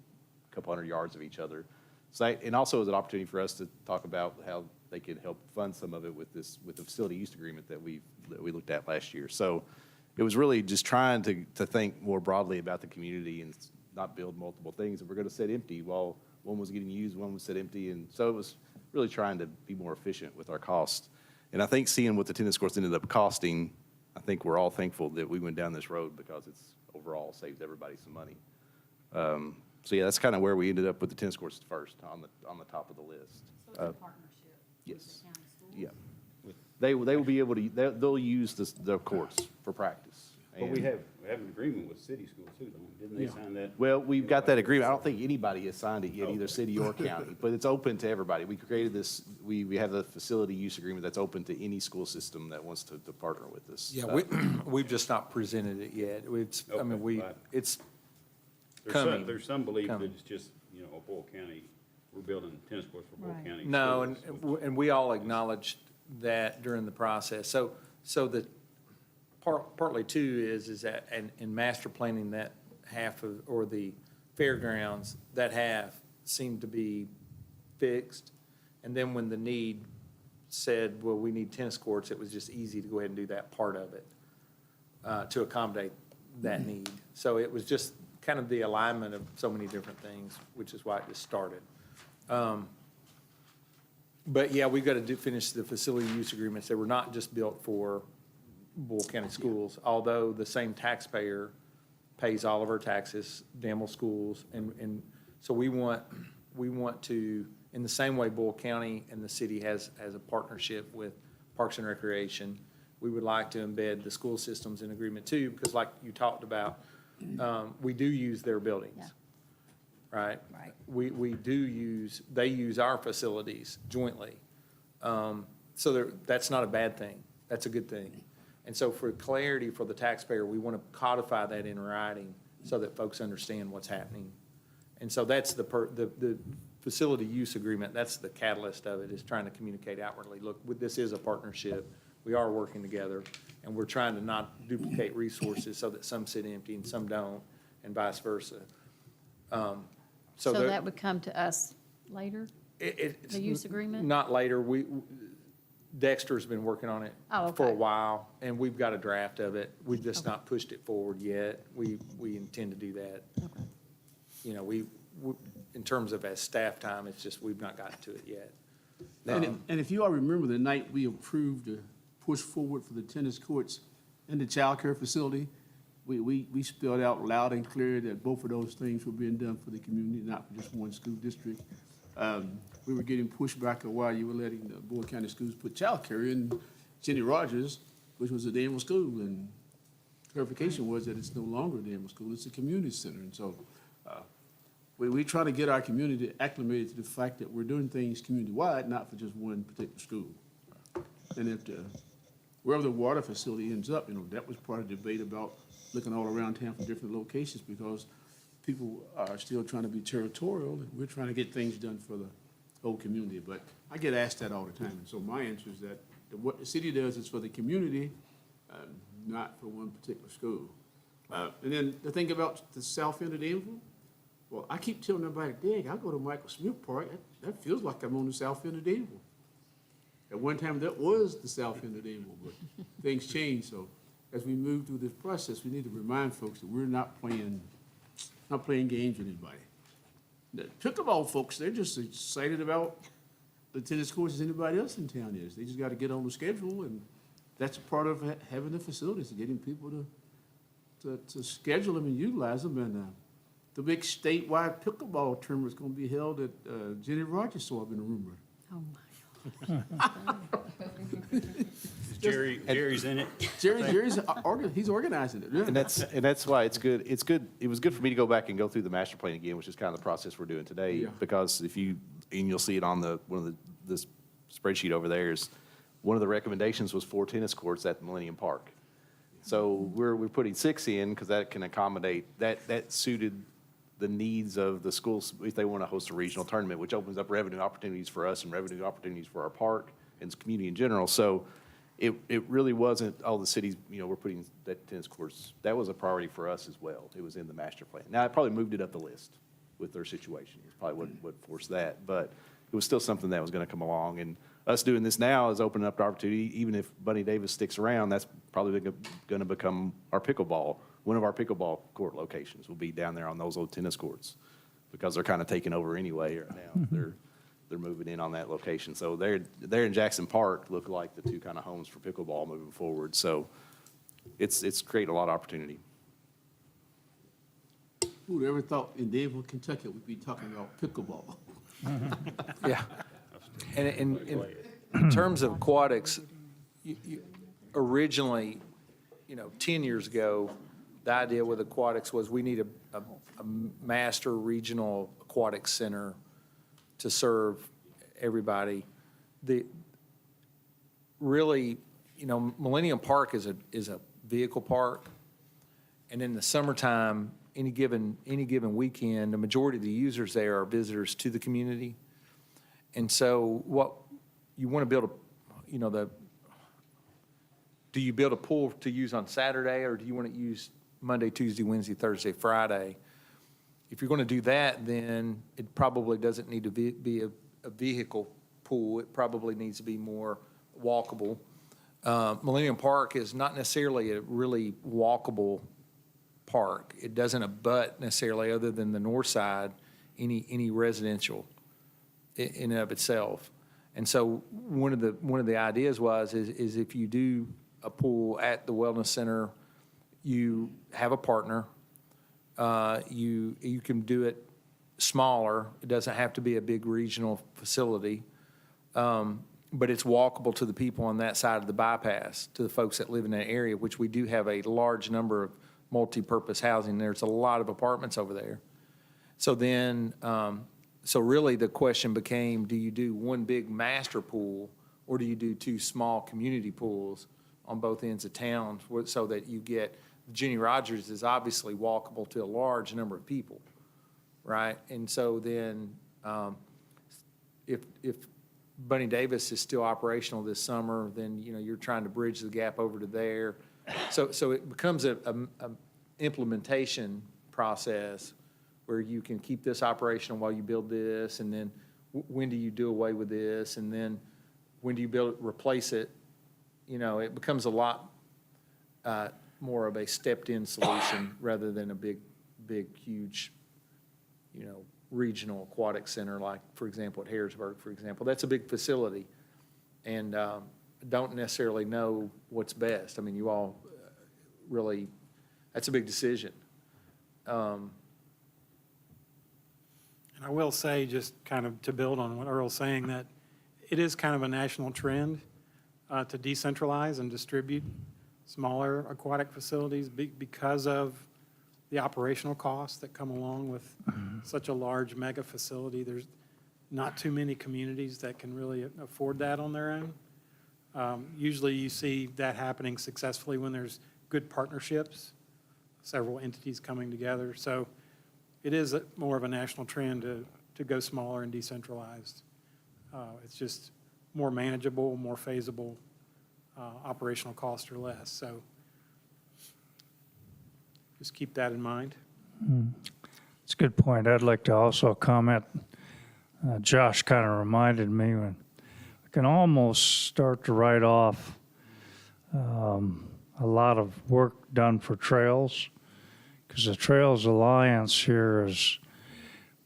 a couple hundred yards of each other. So, and also as an opportunity for us to talk about how they could help fund some of it with the facility use agreement that we looked at last year. So it was really just trying to think more broadly about the community and not build multiple things that we're going to sit empty while one was getting used, one was sit empty. And so it was really trying to be more efficient with our cost. And I think seeing what the tennis courts ended up costing, I think we're all thankful that we went down this road because it's overall saves everybody some money. So yeah, that's kind of where we ended up with the tennis courts first on the top of the list. So it's a partnership Yes. with the county schools? Yeah. They will be able to, they'll use the courts for practice. But we And- have an agreement with city schools too, don't we? Didn't they sign that? Well, we've got that agreement. I don't think anybody has signed it yet, either city or county, but it's open to everybody. We created this, we have a facility use agreement that's open to any school system that wants to partner with us. Yeah, we've just not presented it yet. It's, I mean, Okay, right. it's There's coming. some belief that Coming. it's just, Boyle County, we're building tennis courts for Boyle Right. County. No, schools. and we all acknowledged that during the process. So the partly too is that, and in master planning that half of, or the fairgrounds, that half seemed to be fixed. And then when the need said, well, we need tennis courts, it was just easy to go ahead and do that part of it to accommodate that need. So it was just kind of the alignment of so many different things, which is why it just started. But yeah, we've got to finish the facility use agreements. They were not just built for Bull County schools, although the same taxpayer pays all of our taxes, Danville schools, and so we want to, in the same way Bull County and the city has a partnership with Parks and Recreation, we would like to embed the school systems in agreement too, because like you talked about, we do use their buildings, right? Right. They use our facilities jointly. So that's not a bad thing. That's a good thing. And so for clarity for the taxpayer, we want to codify that in writing so that folks understand what's happening. And so that's the facility use agreement, that's the catalyst of it, is trying to communicate outwardly, look, this is a partnership. We are working together, and we're trying to not duplicate resources so that some sit empty and some don't, and vice versa. So that would come to us later? It's The use agreement? Not later. Dexter's been working on it Oh, for a okay. while, and we've got a draft of it. We've just not pushed it forward yet. We intend to do that. Okay. You know, in terms of as staff time, it's just we've not gotten to it yet. And if you all remember the night we approved the push forward for the tennis courts and the childcare facility, we spelled out loud and clear that both of those things were being done for the community, not for just one school district. We were getting pushback of why you were letting the Board County schools put childcare in Jenny Rogers, which was a Danville school, and clarification was that it's no longer a Danville school, it's a community center. And so we try to get our community acclimated to the fact that we're doing things community-wide, not for just one particular school. And if wherever the water facility ends up, that was part of the debate about looking all around town for different locations, because people are still trying to be territorial, and we're trying to get things done for the whole community. But I get asked that all the time, and so my answer is that what the city does is for the community, not for one particular school. And then the thing about the south end of Danville, well, I keep telling everybody, dang, I go to Michael Smith Park, that feels like I'm on the south end of Danville. At one time, that was the south end of Danville, but things change. So as we move through this process, we need to remind folks that we're not playing games with anybody. The pickleball folks, they're just excited about the tennis courts as anybody else in town is. They just got to get on the schedule, and that's a part of having the facilities, getting people to schedule them and utilize them. And the big statewide pickleball tournament is going to be held at Jenny Rogers, so I've been rumored. Oh, my. Jerry's in it. Jerry's he's organizing it. Yeah. And that's why it's good. It's good. It was good for me to go back and go through the master plan again, which is kind of the process we're doing today. Yeah. Because you'll see it on this spreadsheet over there, is one of the recommendations was 4 tennis courts at Millennium Park. So we're putting 6 in because that can accommodate, that suited the needs of the schools if they want to host a regional tournament, which opens up revenue opportunities for us and revenue opportunities for our park and the community in general. So it really wasn't all the cities, we're putting that tennis courts, that was a priority for us as well. It was in the master plan. Now, it probably moved it up the list with their situation. It's probably what forced that, but it was still something that was going to come along. And us doing this now is opening up the opportunity. Even if Bunny Davis sticks around, that's probably going to become our pickleball. One of our pickleball court locations will be down there on those old tennis courts, because they're kind of taking over anyway right now. They're moving in on that location. So they're in Jackson Park look like the two kind of homes for pickleball moving forward. So it's created a lot of opportunity. Who'd ever thought in Danville, Kentucky, we'd be talking about pickleball? Yeah. And in terms of aquatics, originally, 10 years ago, the idea with aquatics was we need a master regional aquatics center to serve everybody. Millennium Park is a vehicle park, and in the summertime, any given weekend, the majority of the users there are visitors to the community. And so what you want to build do you build a pool to use on Saturday, or do you want to use Monday, Tuesday, Wednesday, Thursday, Friday? If you're going to do that, then it probably doesn't need to be a vehicle pool. It probably needs to be more walkable. Millennium Park is not necessarily a really walkable park. It doesn't abut necessarily, other than the north side, any residential in and of itself. And so one of the ideas is if you do a pool at the wellness center, you have a partner. You can do it smaller. It doesn't have to be a big regional facility. But it's walkable to the people on that side of the bypass, to the folks that live in that area, which we do have a large number of multi-purpose housing. There's a lot of apartments over there. So then, so really the question became, do you do one big master pool, or do you do two small community pools on both ends of town so that you get, Jenny Rogers is obviously walkable to a large number of people, right? And so then if Bunny Davis is still operational this summer, then, you know, you're trying to bridge the gap over to there. So it becomes a implementation process where you can keep this operational while you build this, and then when do you do away with this, and then when do you replace it? You know, it becomes a lot more of a stepped-in solution rather than a big, huge, you know, regional aquatic center, like, for example, at Harrisburg, for example. That's a big facility, and don't necessarily know what's best. I mean, you all really, that's a big decision. And I will say, just kind of to build on what Earl's saying, that it is kind of a national trend to decentralize and distribute smaller aquatic facilities because of the operational costs that come along with such a large mega facility. There's not too many communities that can really afford that on their own. Usually you see that happening successfully when there's good partnerships, several entities coming together. So it is more of a national trend to go smaller and decentralized. It's just more manageable, more feasible, operational costs are less. So just keep that in mind. It's a good point. I'd like to also comment, Josh kind of reminded me when I can almost start to write off a lot of work done for trails, because the Trails Alliance here is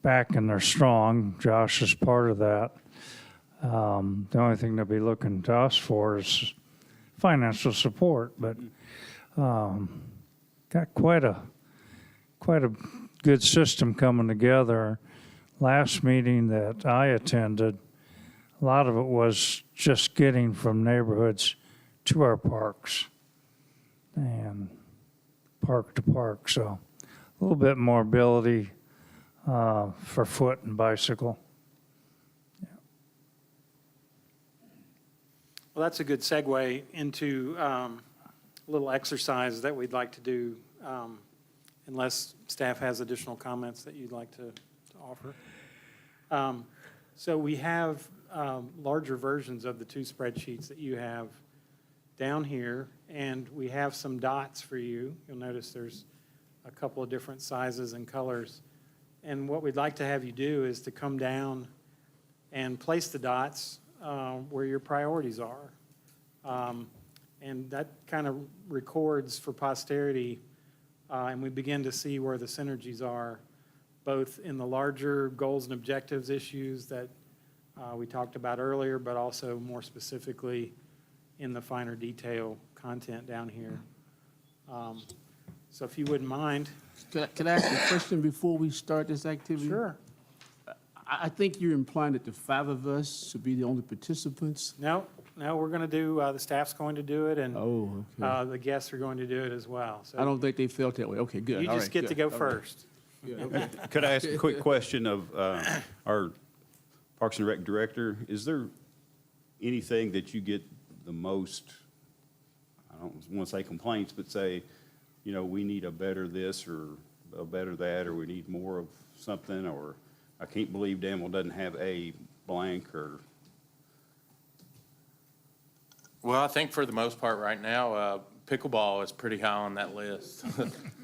back and they're strong. Josh is part of that. The only thing they'll be looking to us for is financial support, but got quite a good system coming together. Last meeting that I attended, a lot of it was just getting from neighborhoods to our parks and park to park. So a little bit more ability for foot and bicycle. Well, that's a good segue into a little exercise that we'd like to do, unless staff has additional comments that you'd like to offer. So we have larger versions of the two spreadsheets that you have down here, and we have some dots for you. You'll notice there's a couple of different sizes and colors. And what we'd like to have you do is to come down and place the dots where your priorities are. And that kind of records for posterity, and we begin to see where the synergies are, both in the larger goals and objectives issues that we talked about earlier, but also more specifically in the finer detail content down here. So if you wouldn't mind. Could I ask a question before we start this activity? Sure. I think you're implying that the five of us should be the only participants. No, we're going to do, the staff's going to do it, and Oh, okay. the guests are going to do it as well. So I don't think they felt that way. Okay, good. you All just right, get to good. go All right. first. Good, okay. Could I ask a quick question of our Parks and Rec director? Is there anything that you get the most, I don't want to say complaints, but say, you know, we need a better this or a better that, or we need more of something, or I can't believe Danville doesn't have a blank, or? Well, I think for the most part right now, pickleball is pretty high on that list.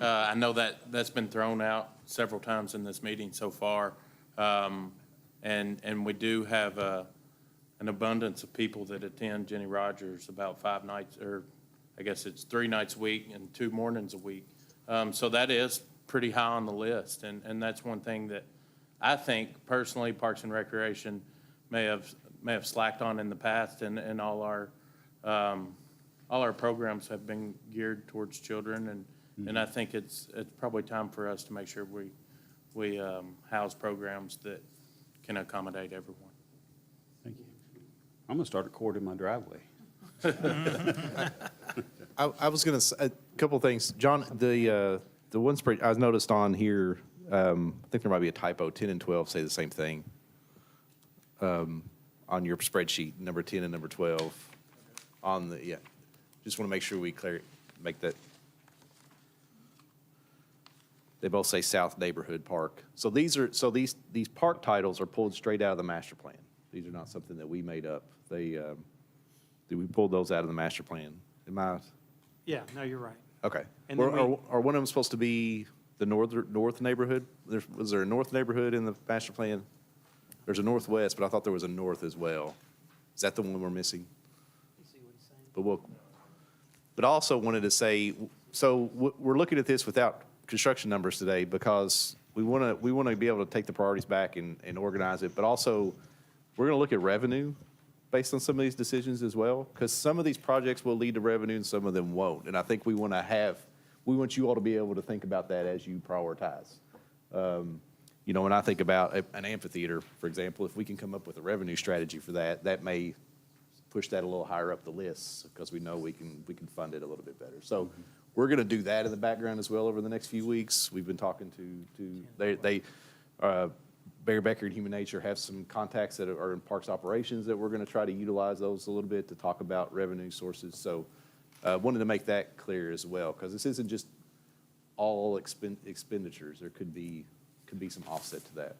I know that's been thrown out several times in this meeting so far. And we do have an abundance of people that attend Jenny Rogers about 5 nights, or I guess it's 3 nights a week and 2 mornings a week. So that is pretty high on the list. And that's one thing that I think personally Parks and Recreation may have may have slacked on in the past, and all our programs have been geared towards children, and I think it's probably time for us to make sure we house programs that can accommodate everyone. Thank you. I'm gonna start a court in my driveway. I was going to say a couple of things. John, the one spread, I noticed on here, I think there might be a typo, 10 and 12 say the same thing on your spreadsheet, number 10 and number 12 on the, yeah. Just want to make sure we make that. They both say South Neighborhood Park. So these park titles are pulled straight out of the master plan. These are not something that we made up. We pulled those out of the master plan. Am I? Yeah, no, you're right. Okay. And then Are one of them supposed to be the north neighborhood? Was there a north neighborhood in the master plan? There's a northwest, but I thought there was a north as well. Is that the one we're missing? But I also wanted to say, so we're looking at this without construction numbers today because we want to be able to take the priorities back and organize it. But also, we're going to look at revenue based on some of these decisions as well, because some of these projects will lead to revenue and some of them won't. And I think we want you all to be able to think about that as you prioritize. You know, when I think about an amphitheater, for example, if we can come up with a revenue strategy for that, that may push that a little higher up the list because we know we can fund it a little bit better. So we're going to do that in the background as well over the next few weeks. We've been talking to Barry Becker and Human Nature have some contacts that are in parks operations that we're going to try to utilize those a little bit to talk about revenue sources. So wanted to make that clear as well, because this isn't just all expenditures. There could be some offset to that.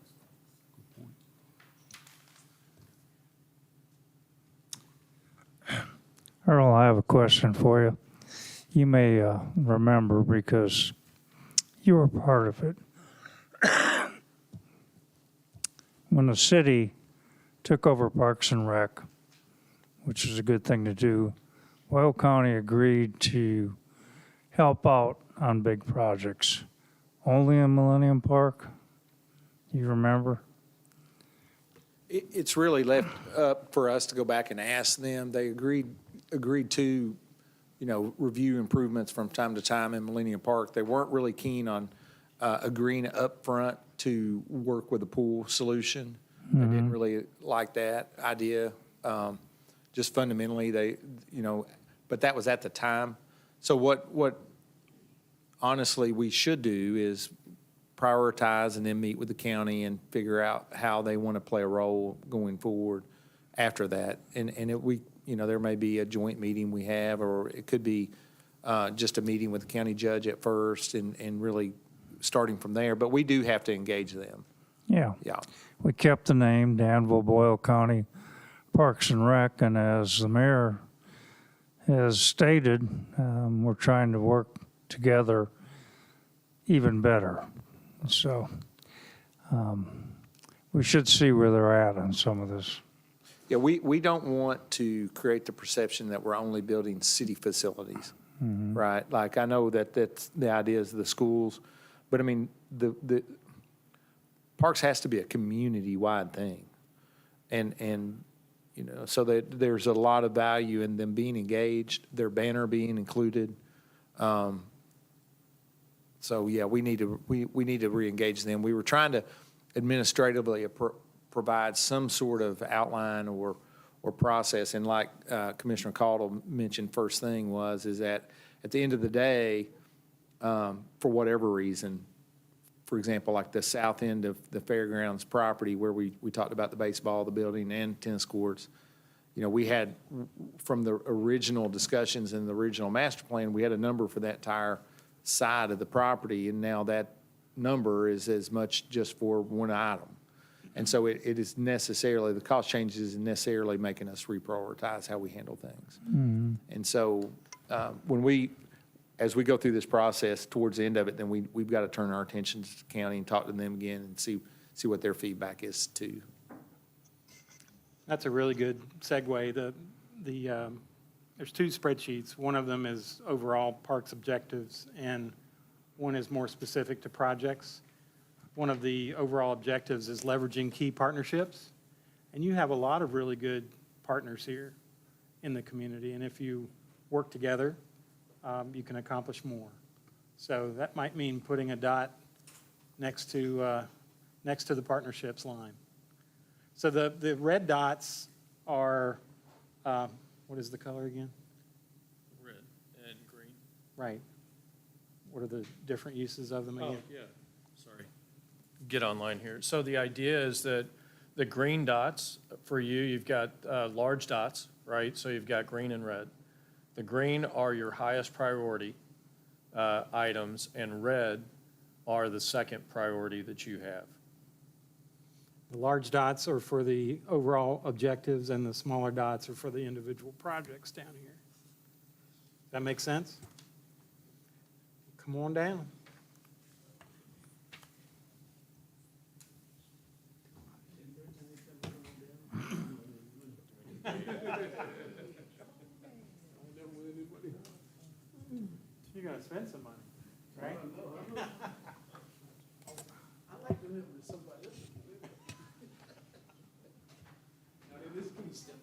Earl, I have a question for you. You may remember because you were part of it. When the city took over Parks and Rec, which is a good thing to do, Weld County agreed to help out on big projects. Only in Millennium Park? You remember? It's really left up for us to go back and ask them. They agreed to, review improvements from time to time in Millennium Park. They weren't really keen on agreeing up front to work with a pool solution. They didn't really like that idea. Just fundamentally, but that was at the time. So what honestly we should do is prioritize and then meet with the county and figure out how they want to play a role going forward after that. And there may be a joint meeting we have, or it could be just a meeting with the county judge at first and really starting from there. But we do have to engage them. Yeah. Yeah. We kept the name Danville, Boyle County Parks and Rec, and as the mayor has stated, we're trying to work together even better. So we should see where they're at on some of this. Yeah, we don't want to create the perception that we're only building city facilities, right? Like, I know that's the idea is the schools, but I mean, the parks has to be a community-wide thing. And so that there's a lot of value in them being engaged, their banner being included. So yeah, we need to re-engage them. We were trying to administratively provide some sort of outline or process, and like Commissioner Caudle mentioned, first thing is that at the end of the day, for whatever reason, for example, like the south end of the fairgrounds property where we talked about the baseball, the building, and tennis courts, we had, from the original discussions in the original master plan, we had a number for that entire side of the property, and now that number is as much just for one item. And so it is necessarily, the cost changes is necessarily making us reprioritize how we handle things. And so as we go through this process towards the end of it, then we've got to turn our attention to the county and talk to them again and see what their feedback is too. That's a really good segue. There's two spreadsheets. One of them is overall parks objectives, and one is more specific to projects. One of the overall objectives is leveraging key partnerships, And you have a lot of really good partners here in the community, and if you work together, you can accomplish more. So that might mean putting a dot next to the partnerships line. So the red dots are, what is the color again? Red and green. Right. What are the different uses of them Oh, again? yeah, sorry. Get online here. So the idea is that the green dots, for you, you've got large dots, right? So you've got green and red. The green are your highest priority items, and red are the second priority that you have. The large dots are for the overall objectives, and the smaller dots are for the individual projects down here. That make sense? Come on down. You're gonna spend some money, right? I like to live with somebody else. Now, this can be stepped.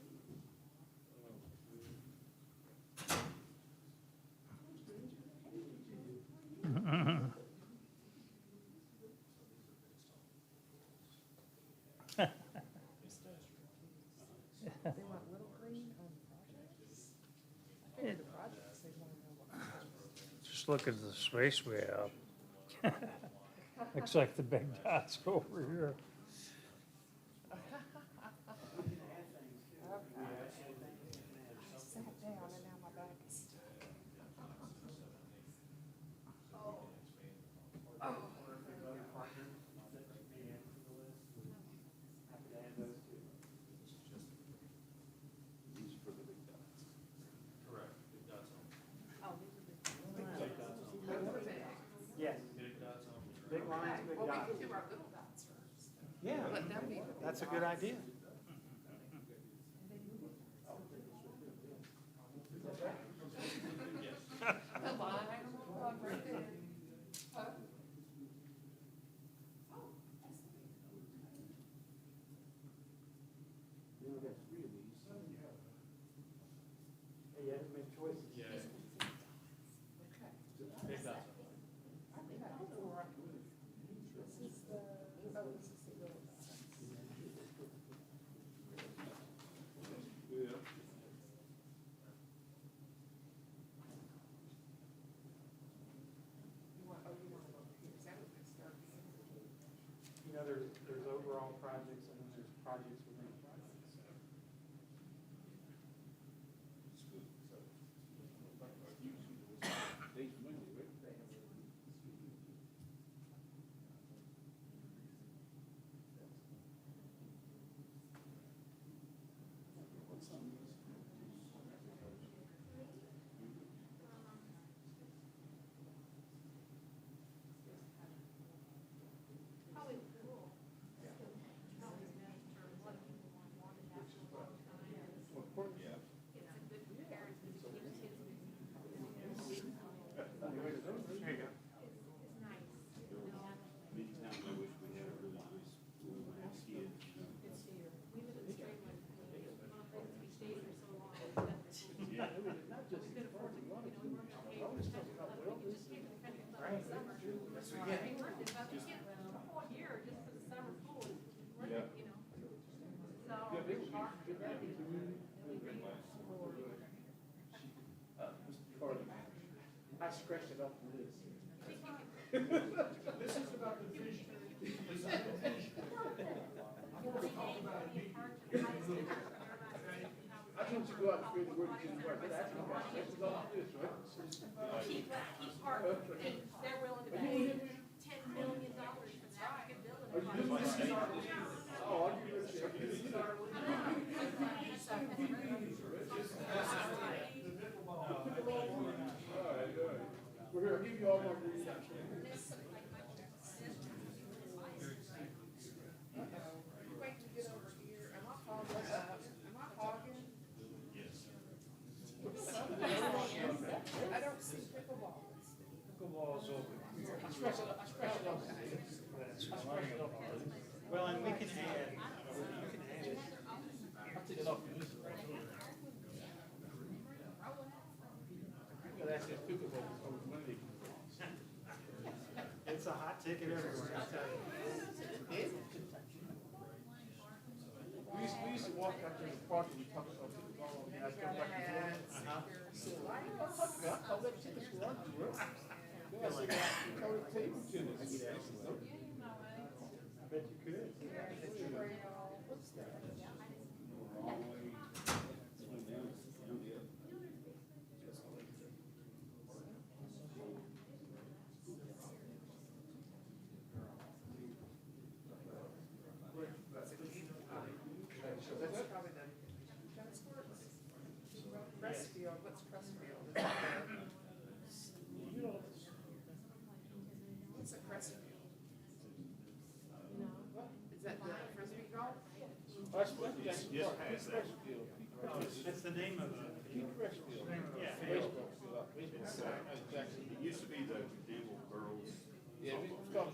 Just look at the space we have. Looks like the big dots over here. Sat down and now my back is. Yes. Big lines, big dots. Do our little dots first. Yeah, Let them be. that's a good idea. The line right there. You have to make choices. Big dots. You know, there's overall projects and then there's projects within projects. There you go. Many times I wish we had a really nice school when I was a kid. I scratched it off the list. I just want you to go out and spread the word to the part, but that's not, that's all it is, right? Keep Park, and they're willing to pay $10 million for that, we could build it. Oh, I'll give you a check. We're here, I'll give you all my green dots. Wait to get over here. Am I fogging up? Am I fogging? I don't see pickleballs. I scratched it off. Well, and we can add it. Take it everywhere, I tell you. We used to walk out to the park and we talked about people going on the guys come back and forth. I call that ticket squad, bro. Yeah, like, we call it table tennis. I bet you could. Crestfield, what's Crestfield? What's a Crestfield? Is that the Frisbee golf? That's the name of it. Yeah. It used to be the Danville girls. Yeah, it's called,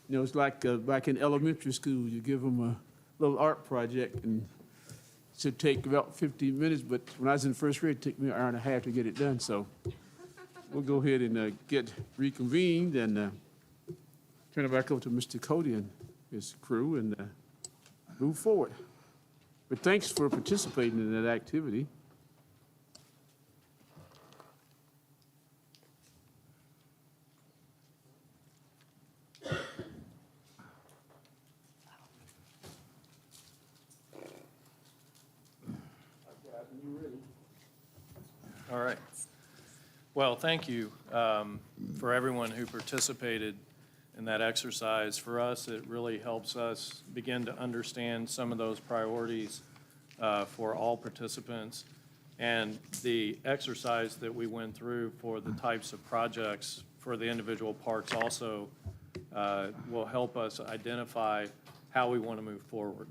You know, it's like back in elementary school, you give them a little art project, and it should take about 15 minutes, but when I was in first grade, it took me an hour and a half to get it done, so we'll go ahead and get reconvened and turn it back over to Mr. Cody and his crew and move forward. But thanks for participating in that activity. All right. Well, thank you for everyone who participated in that exercise. For us, it really helps us begin to understand some of those priorities for all participants. And the exercise that we went through for the types of projects for the individual parks also will help us identify how we want to move forward,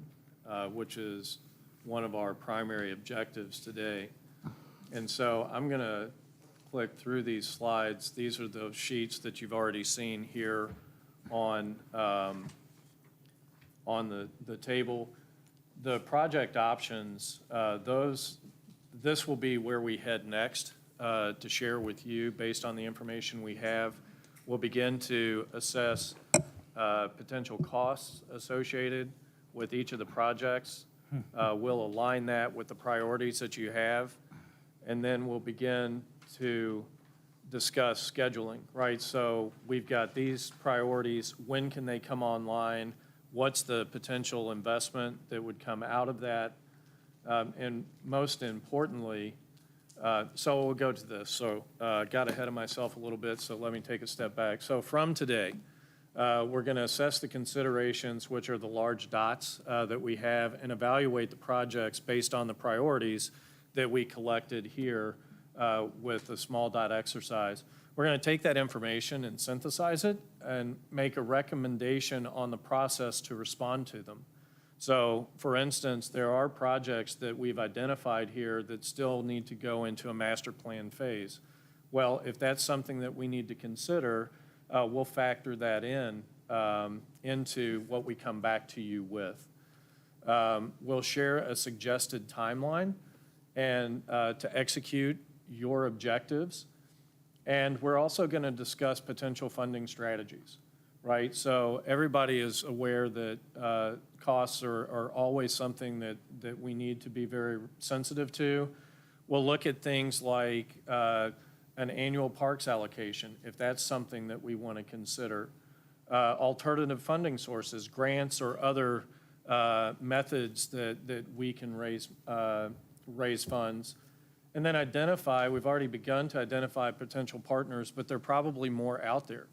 which is one of our primary objectives today. And so I'm going to click through these slides. These are those sheets that you've already seen here on the table. The project options, this will be where we head next to share with you based on the information we have. We'll begin to assess potential costs associated with each of the projects. We'll align that with the priorities that you have. And then we'll begin to discuss scheduling, right? So we've got these priorities. When can they come online? What's the potential investment that would come out of that? And most importantly, so we'll go to this. So got ahead of myself a little bit, so let me take a step back. So from today, we're going to assess the considerations, which are the large dots that we have, and evaluate the projects based on the priorities that we collected here with a small dot exercise. We're going to take that information and synthesize it and make a recommendation on the process to respond to them. So, for instance, there are projects that we've identified here that still need to go into a master plan phase. Well, if that's something that we need to consider, we'll factor that in into what we come back to you with. We'll share a suggested timeline and to execute your objectives. And we're also going to discuss potential funding strategies, right? So everybody is aware that costs are always something that we need to be very sensitive to. We'll look at things like an annual parks allocation, if that's something that we want to consider. Alternative funding sources, grants or other methods that we can raise funds, and then we've already begun to identify potential partners, but there are probably more out there.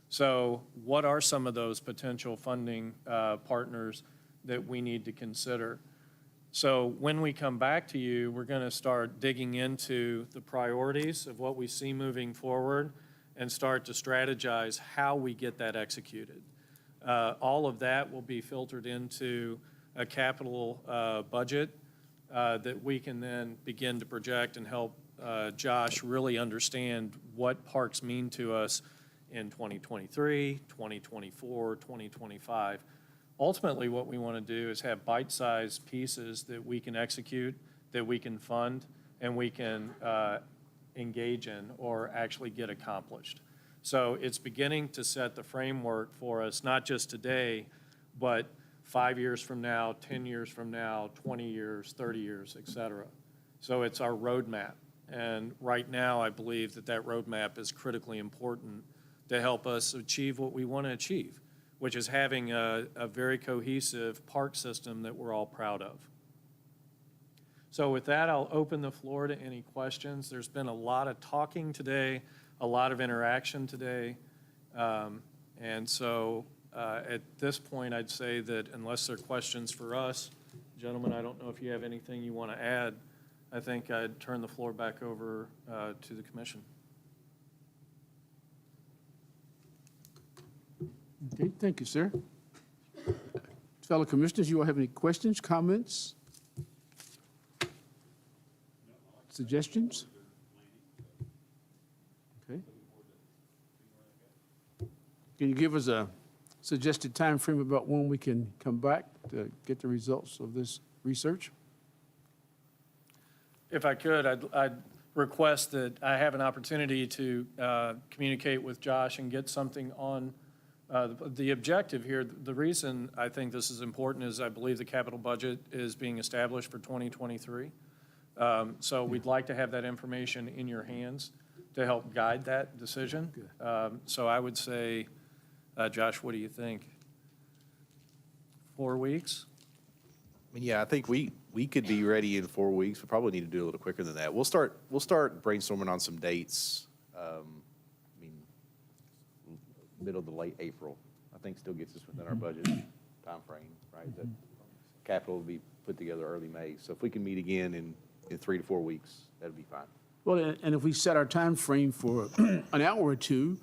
So what are some of those potential funding partners that we need to consider? So when we come back to you, we're going to start digging into the priorities of what we see moving forward and start to strategize how we get that executed. All of that will be filtered into a capital budget that we can then begin to project and help Josh really understand what parks mean to us in 2023, 2024, 2025. Ultimately, what we want to do is have bite-sized pieces that we can execute, that we can fund, and we can engage in or actually get accomplished. So it's beginning to set the framework for us, not just today, but 5 years from now, 10 years from now, 20 years, 30 years, et cetera. So it's our roadmap. And right now, I believe that roadmap is critically important to help us achieve what we want to achieve, which is having a very cohesive park system that we're all proud of. So with that, I'll open the floor to any questions. There's been a lot of talking today, a lot of interaction today. And so at this point, I'd say that unless there are questions for us, gentlemen, I don't know if you have anything you want to add. I think I'd turn the floor back over to the commission. Okay, thank you, sir. Fellow commissioners, you all have any questions, comments, suggestions? Okay. Can you give us a suggested time frame about when we can come back to get the results of this research? If I could, I'd request that I have an opportunity to communicate with Josh and get something on the objective here. The reason I think this is important is I believe the capital budget is being established for 2023. So we'd like to have that information in your hands to help guide that decision. So I would say, Josh, what do you think? 4 weeks? I mean, yeah, I think we could be ready in 4 weeks. We probably need to do a little quicker than that. We'll start brainstorming on some dates. I mean, middle to late April, I think still gets us within our budget timeframe, right? That capital will be put together early May. So if we can meet again in 3 to 4 weeks, that'd be fine. Well, and if we set our time frame for an hour or two,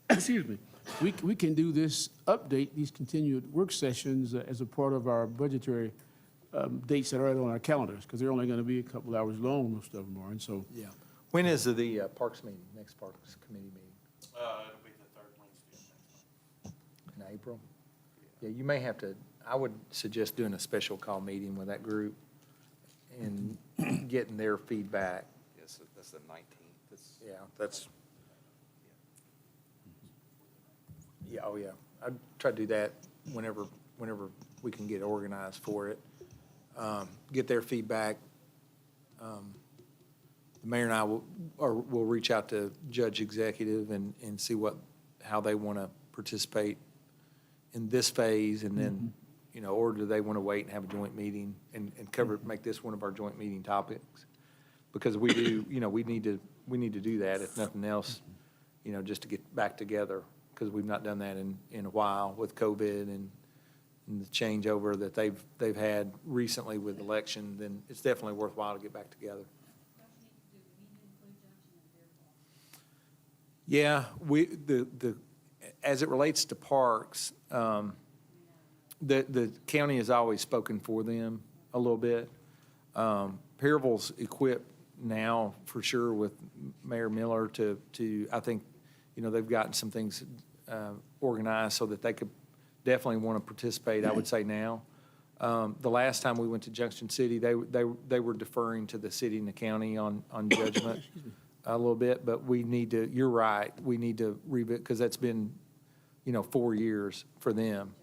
excuse me, we can do this update, these continued work sessions as a part of our budgetary dates that are on our calendars, because they're only going to be a couple hours long, most of them are, and so. Yeah. When is the Parks meeting, next Parks Committee meeting? It'll be the third Wednesday of next month. In April? Yeah, you may have to, I would suggest doing a special call meeting with that group and getting their feedback. Yes, that's the 19th. Yeah, that's. Yeah, oh, yeah. I'd try to do that whenever we can get organized for it. Get their feedback. The mayor and I will reach out to Judge Executive and see how they want to participate in this phase, and then, or do they want to wait and have a joint meeting and make this one of our joint meeting topics? Because we do, we need to do that, if nothing else, just to get back together, because we've not done that in a while with COVID and the changeover that they've had recently with election. Then it's definitely worthwhile to get back together. Yeah, as it relates to parks, the county has always spoken for them a little bit. Perryville's equipped now for sure with Mayor Miller to I think, they've gotten some things organized so that they could definitely want to participate, I would say now. The last time we went to Junction City, they were deferring to the city and the county on judgment a little bit, but we need to, you're right, we need to revisit, because that's been, 4 years for them.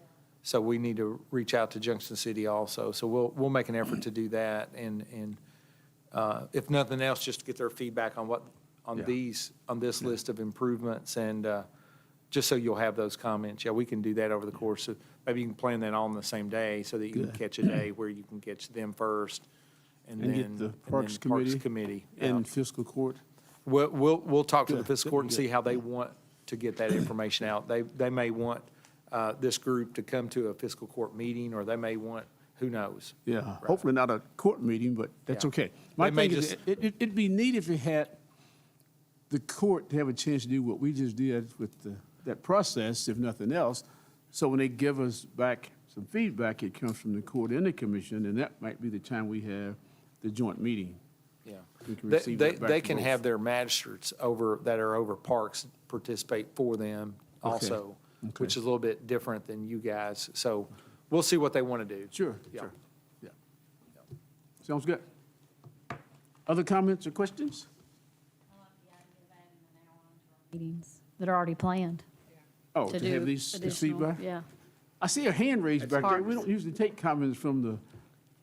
So we need to reach out to Junction City also. So we'll make an effort to do that, and if nothing else, just to get their feedback on this list of improvements, and just so you'll have those comments. Yeah, we can do that over the course of, maybe you can plan that all on the same day so that you can catch a day where you can catch them first, and then get the Parks Committee and fiscal court. We'll talk to the fiscal court and see how they want to get that information out. They may want this group to come to a fiscal court meeting, or they may want, who knows? Yeah, hopefully not a court meeting, but that's Yeah. okay. My They may thing is, it'd be neat if it had the court to have a chance to do what we just did with that process, if nothing else. So when they give us back some feedback, it comes from the court and the commission, and that might be the time we have the joint meeting. Yeah. We can receive that back They from can both. have their magistrates that are over parks participate for them also, Okay. which is a little bit different than you guys. So we'll see what they want to do. Sure, Yeah. sure, yeah. Sounds good. Other comments or questions? Meetings that are already planned Oh, to to have do these, this additional, feedback? yeah. I see a hand raised It's back there. We Parks. don't usually take comments from the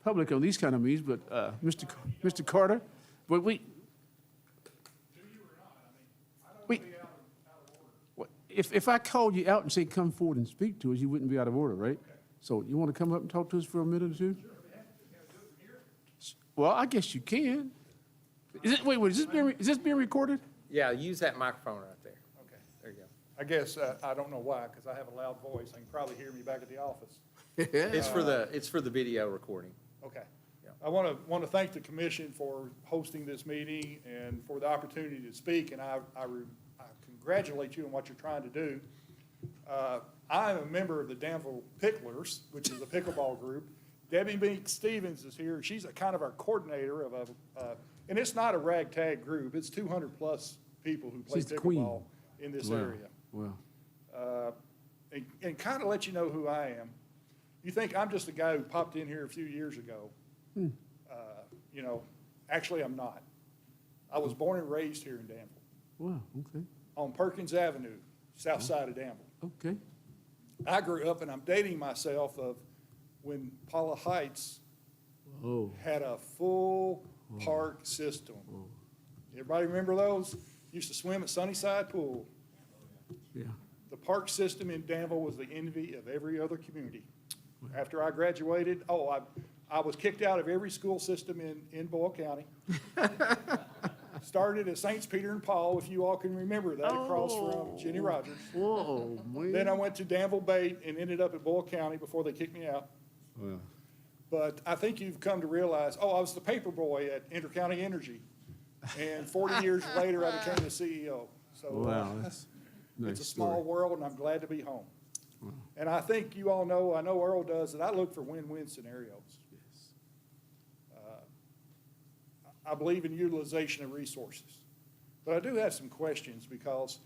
public on these kind of meetings, but Mr. Carter, but we. If I called you out and say, come forward and speak to us, you wouldn't be out of order, right? So you want to come up and talk to us for a minute or two? Well, I guess you can. Is this being recorded? Yeah, use that microphone right there. Okay. There you go. I guess, I don't know why, because I have a loud voice. They can probably hear me back at the office. It's for the video recording. Okay. Yeah. I want to thank the commission for hosting this meeting and for the opportunity to speak, and I congratulate you on what you're trying to do. I am a member of the Danville Picklers, which is a pickleball group. Debbie Meek Stevens is here. She's a kind of our coordinator of and it's not a ragtag group. It's 200-plus people who play She's the queen. pickleball in this Wow. area. Wow. and kind of let you know who I am. You think I'm just a guy who popped in here a few years ago. You know, actually, I'm not. I was born and raised here in Danville, Wow, okay, on Perkins Avenue, south side of Danville. okay. I grew up, and I'm dating myself, of when Paula Heights Oh, had a full park system. Everybody remember those? Used to swim at Sunnyside Pool. yeah. The park system in Danville was the envy of every other community. After I graduated, I was kicked out of every school system in Boyle County. Started at Saints Peter and Paul, if you all can remember that, across from Jenny Rogers. Whoa, man. Then I went to Danville Bait and ended up at Boyle County before they kicked me out. Wow. But I think you've come to realize, I was the paper boy at Intercounty Energy. And 40 years later, I became the CEO. So Wow, that's nice it's a small story. world, and I'm glad to be home. And I think you all know, I know Earl does, that I look for win-win scenarios. Yes. I believe in utilization of resources. But I do have some questions, because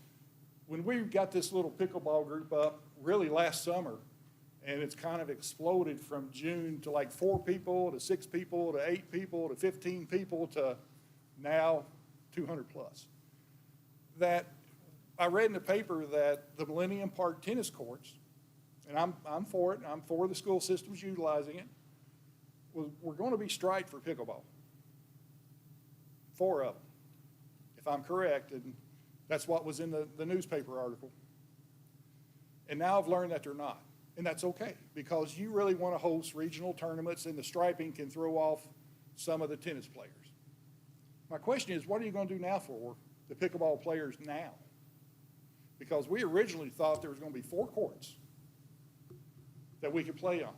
when we got this little pickleball group up, really last summer, and it's kind of exploded from June to like 4 people, to 6 people, to 8 people, to 15 people, to now 200 plus. That I read in the paper that the Millennium Park tennis courts, and I'm for it, and I'm for the school systems utilizing it, we're going to be striped for pickleball. 4 of them, if I'm correct, and that's what was in the newspaper article. And now I've learned that they're not, and that's okay, because you really want to host regional tournaments, and the striping can throw off some of the tennis players. My question is, what are you going to do now for the pickleball players now? Because we originally thought there was going to be 4 courts that we could play on.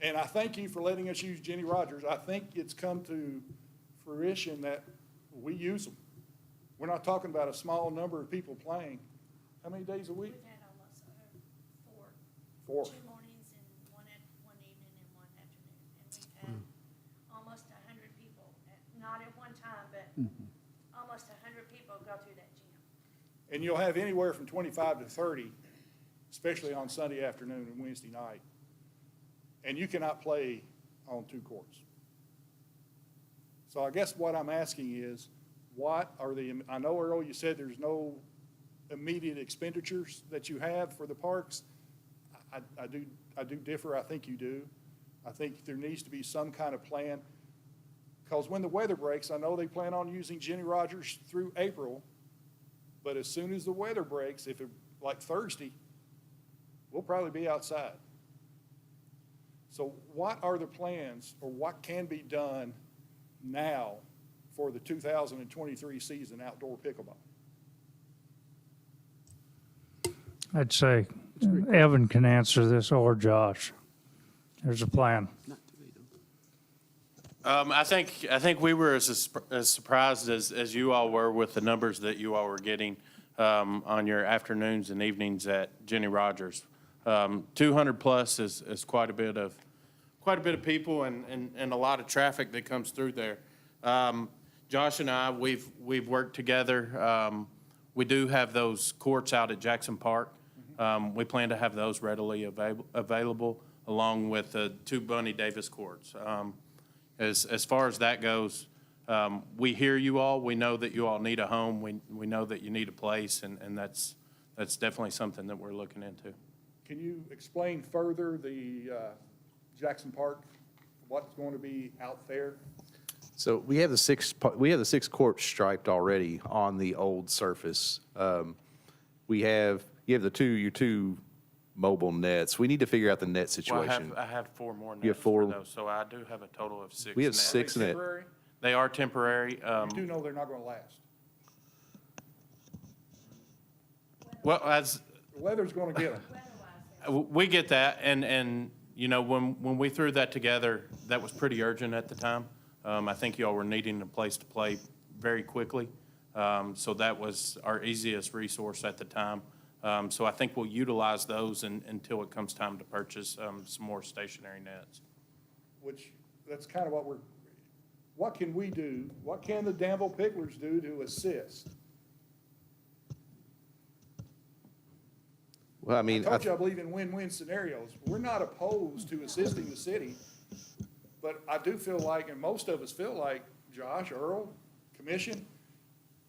And I thank you for letting us use Jenny Rogers. I think it's come to fruition that we use them. We're not talking about a small number of people playing. How many days a week? We've had almost 4. 4. 2 mornings and one evening and one afternoon. And we've had almost 100 people, not at one time, but almost 100 people go through that gym. And you'll have anywhere from 25 to 30, especially on Sunday afternoon and Wednesday night. And you cannot play on 2 courts. So I guess what I'm asking is, what are I know, Earl, you said there's no immediate expenditures that you have for the parks. I do differ. I think you do. I think there needs to be some kind of plan. Because when the weather breaks, I know they plan on using Jenny Rogers through April, but as soon as the weather breaks, like Thursday, we'll probably be outside. So what are the plans, or what can be done now for the 2023 season outdoor pickleball? I'd say Evan can answer this, or Josh. There's a plan. Not today, though. I think we were as surprised as you all were with the numbers that you all were getting on your afternoons and evenings at Jenny Rogers. 200 plus is quite a bit of people and a lot of traffic that comes through there. Josh and I, we've worked together. We do have those courts out at Jackson Park. We plan to have those readily available, along with the 2 Bunny Davis courts. As far as that goes, we hear you all. We know that you all need a home. We know that you need a place, and that's definitely something that we're looking into. Can you explain further the Jackson Park, what's going to be out there? So we have the 6 courts striped already on the old surface. You have your two mobile nets. We need to figure out the net Well, situation. I have 4 more You have nets 4? for those, so I do have a total of 6 We have nets. 6 nets. Temporary? They are temporary. You do know they're not going to last. Well, as The weather's going to get them. we get that, and you know, when we threw that together, that was pretty urgent at the time. I think y'all were needing a place to play very quickly, so that was our easiest resource at the time. So I think we'll utilize those until it comes time to purchase some more stationary nets. Which, that's kind of what can we do? What can the Danville Picklers do to assist? Well, I I mean, told you I believe in win-win scenarios. We're not opposed to assisting the city, but I do feel like, and most of us feel like, Josh, Earl, commission,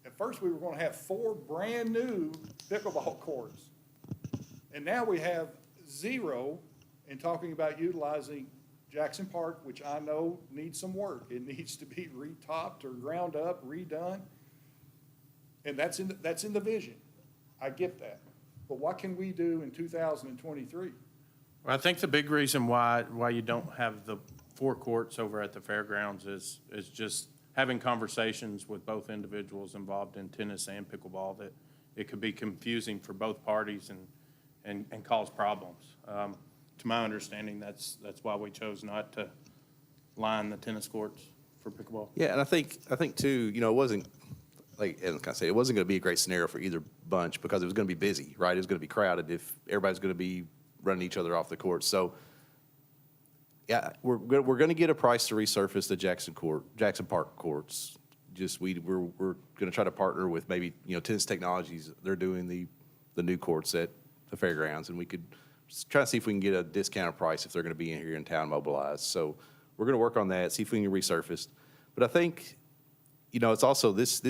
at first we were gonna have 4 brand-new pickleball courts. And now we have 0 and talking about utilizing Jackson Park, which I know needs some work. It needs to be retopped or ground up, redone. And that's in the vision. I get that. But what can we do in 2023? Well, I think the big reason why you don't have the 4 courts over at the fairgrounds is just having conversations with both individuals involved in tennis and pickleball, that it could be confusing for both parties and cause problems. To my understanding, that's why we chose not to line the tennis courts for pickleball. yeah, and I think too, you know, it wasn't, like, and like I said, it wasn't going to be a great scenario for either bunch because it was going to be busy, right? It was going to be crowded if everybody's going to be running each other off the court. So, yeah, we're going to get a price to resurface the Jackson Park courts. Just we're going to try to partner with maybe, you know, Tennis Technologies. They're doing the new courts at the fairgrounds, and we could try to see if we can get a discounted price if they're going to be in here in town mobilized. So we're going to work on that, see if we can get resurfaced. But I think, you know, it's also this,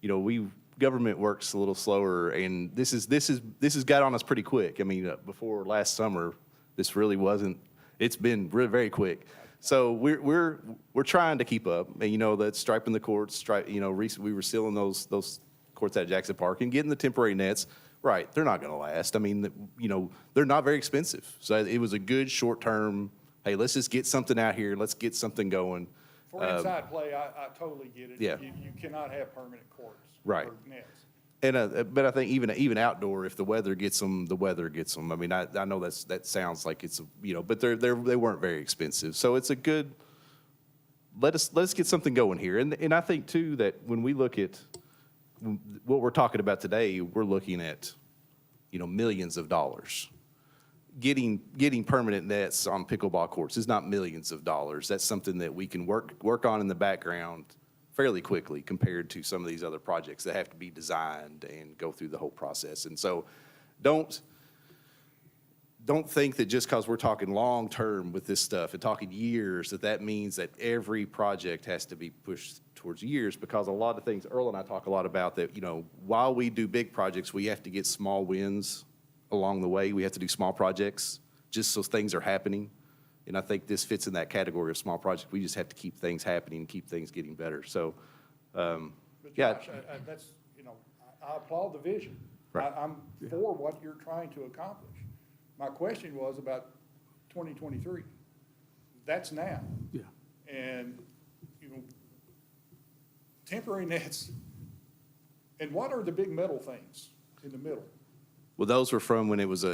you know, government works a little slower, and this has got on us pretty quick. I mean, before last summer, this really wasn't, it's been really very quick. So we're trying to keep up, and, you know, that striping the courts, you know, recently we were sealing those courts at Jackson Park and getting the temporary nets. Right, they're not going to last. I mean, you know, they're not very expensive. So it was a good short-term, hey, let's just get something out here. Let's get something going. For inside play, I totally get it. Yeah. You cannot have permanent courts. Right. Or nets. And but I think even outdoor, if the weather gets them, the weather gets them. I mean, I know that sounds like it's, you know, but they weren't very expensive. So it's a good. Let's get something going here. And I think too that when we look at what we're talking about today, we're looking at, you know, millions of dollars. Getting permanent nets on pickleball courts is not millions of dollars. That's something that we can work on in the background fairly quickly compared to some of these other projects that have to be designed and go through the whole process. And so don't think that just because we're talking long-term with this stuff and talking years, that means that every project has to be pushed towards years, because a lot of things, Earl and I talk a lot about that, you know, while we do big projects, we have to get small wins along the way. We have to do small projects just so things are happening. And I think this fits in that category of small project. We just have to keep things happening and keep things getting better. So, But yeah. Josh, that's, you know, I applaud the vision. Right. I'm for what you're trying to accomplish. My question was about 2023. That's now. Yeah. And, you know, temporary nets, and what are the big metal things in the middle? Well, those were from when it was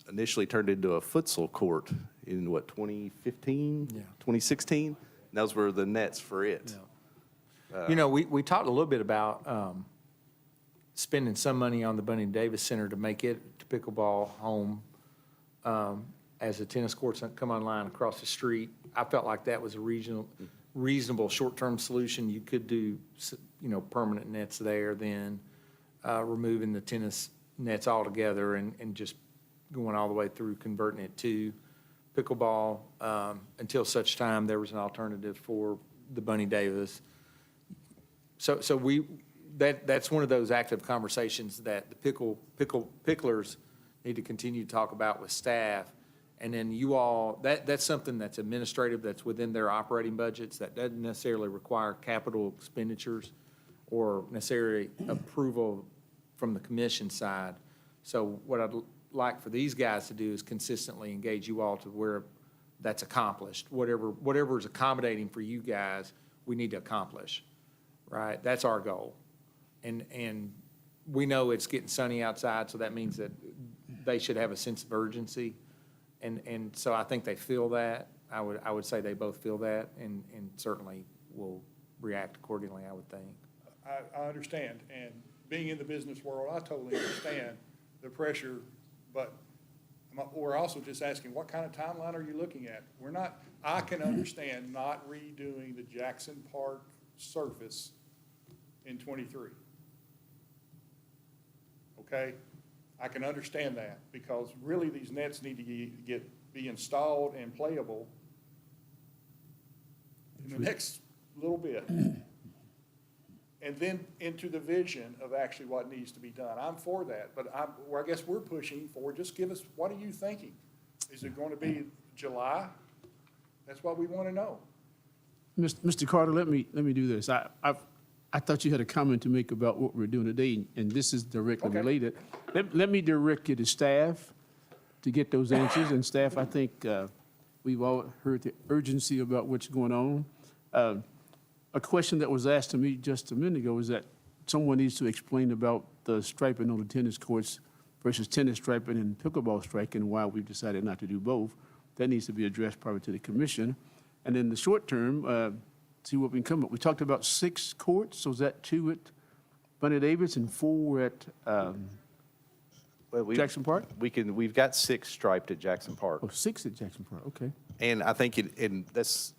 initially turned into a futsal court in what, 2015? Yeah. 2016? Those were the nets for it. You know, we talked a little bit about spending some money on the Bunny Davis Center to make it to pickleball home as the tennis courts come online across the street. I felt like that was a reasonable short-term solution. You could do, you know, permanent nets there, then removing the tennis nets altogether and just going all the way through converting it to pickleball until such time there was an alternative for the Bunny Davis. So that's one of those active conversations that the picklers need to continue to talk about with staff. And then you all, that's something that's administrative, that's within their operating budgets, that doesn't necessarily require capital expenditures or necessarily approval from the commission side. So what I'd like for these guys to do is consistently engage you all to where that's accomplished. Whatever is accommodating for you guys, we need to accomplish, right? That's our goal. And we know it's getting sunny outside, so that means that they should have a sense of urgency. And so I think they feel that. I would say they both feel that, and certainly will react accordingly, I would think. I understand, and being in the business world, I totally understand the pressure, but we're also just asking, what kind of timeline are you looking at? I can understand not redoing the Jackson Park surface in '23. Okay? I can understand that, because really these nets need to be installed and playable in the next little bit. And then into the vision of actually what needs to be done. I'm for that, but I guess we're pushing for, just give us, what are you thinking? Is it going to be July? That's what we want to know. Mr. Carter, let me do this. I thought you had a comment to make about what we're doing today, and this is directly Okay. related. Let me direct you to staff to get those answers, and staff, I think we've all heard the urgency about what's going on. A question that was asked to me just a minute ago is that someone needs to explain about the striping on the tennis courts versus tennis striping and pickleball striking, and why we've decided not to do both. That needs to be addressed probably to the commission. And in the short term, see what we can come up. We talked about 6 courts, so is that 2 at Bunny Davis and 4 at Well, Jackson Park? We've got 6 striped at Jackson Park. Oh, 6 at Jackson Park, okay. And I think and that's,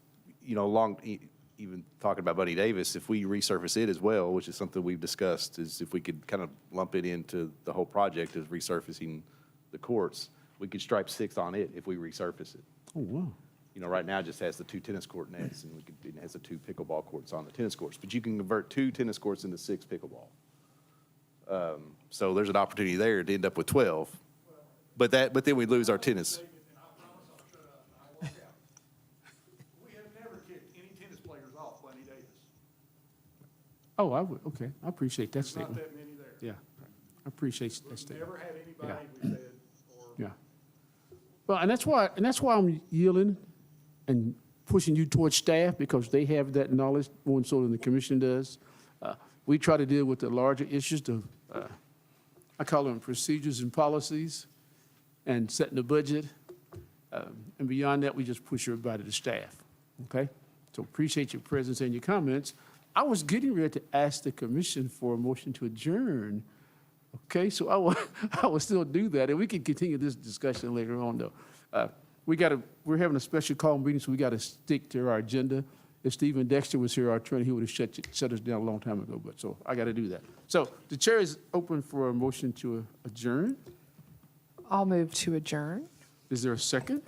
even talking about Bunny Davis, if we resurface it as well, which is something we've discussed, is if we could kind of lump it into the whole project as resurfacing the courts, we could stripe 6 on it if we resurface it. Oh, wow. Right now it just has the 2 tennis court nets, and it has the 2 pickleball courts on the tennis courts. But you can convert 2 tennis courts into 6 pickleball. So there's an opportunity there to end up with 12. But then we lose our tennis. And I promise I'll shut up and I'll walk out. We have never kicked any tennis players off Bunny Davis. Oh, I would, okay. I appreciate that There's not statement. that many there. Yeah, I appreciate that We've statement. never had anybody, we said, or. Yeah. Well, and that's why I'm yielding and pushing you towards staff, because they have that knowledge more so than the commission does. We try to deal with the larger issues, I call them procedures and policies, and setting the budget. And beyond that, we just push everybody to staff, okay? So appreciate your presence and your comments. I was getting ready to ask the commission for a motion to adjourn. Okay, so I will still do that, and we can continue this discussion later on, though. We're having a special call meeting, so we got to stick to our agenda. If Stephen Dexter was here, our attorney, he would have shut us down a long time ago, but so I got to do that. So the chair is open for a motion to adjourn. I'll move to adjourn. Is there a second?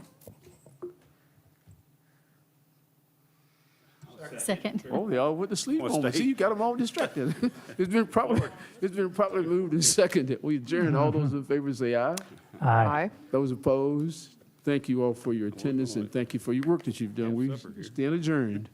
Second. Oh, they all went to sleep Wanna on me. stay? See, you got them all distracted. It's been properly moved and seconded. We adjourn. All those in favor say aye. Aye. Those opposed, thank you all for your attendance, and thank you for your work that you've done. We stand adjourned.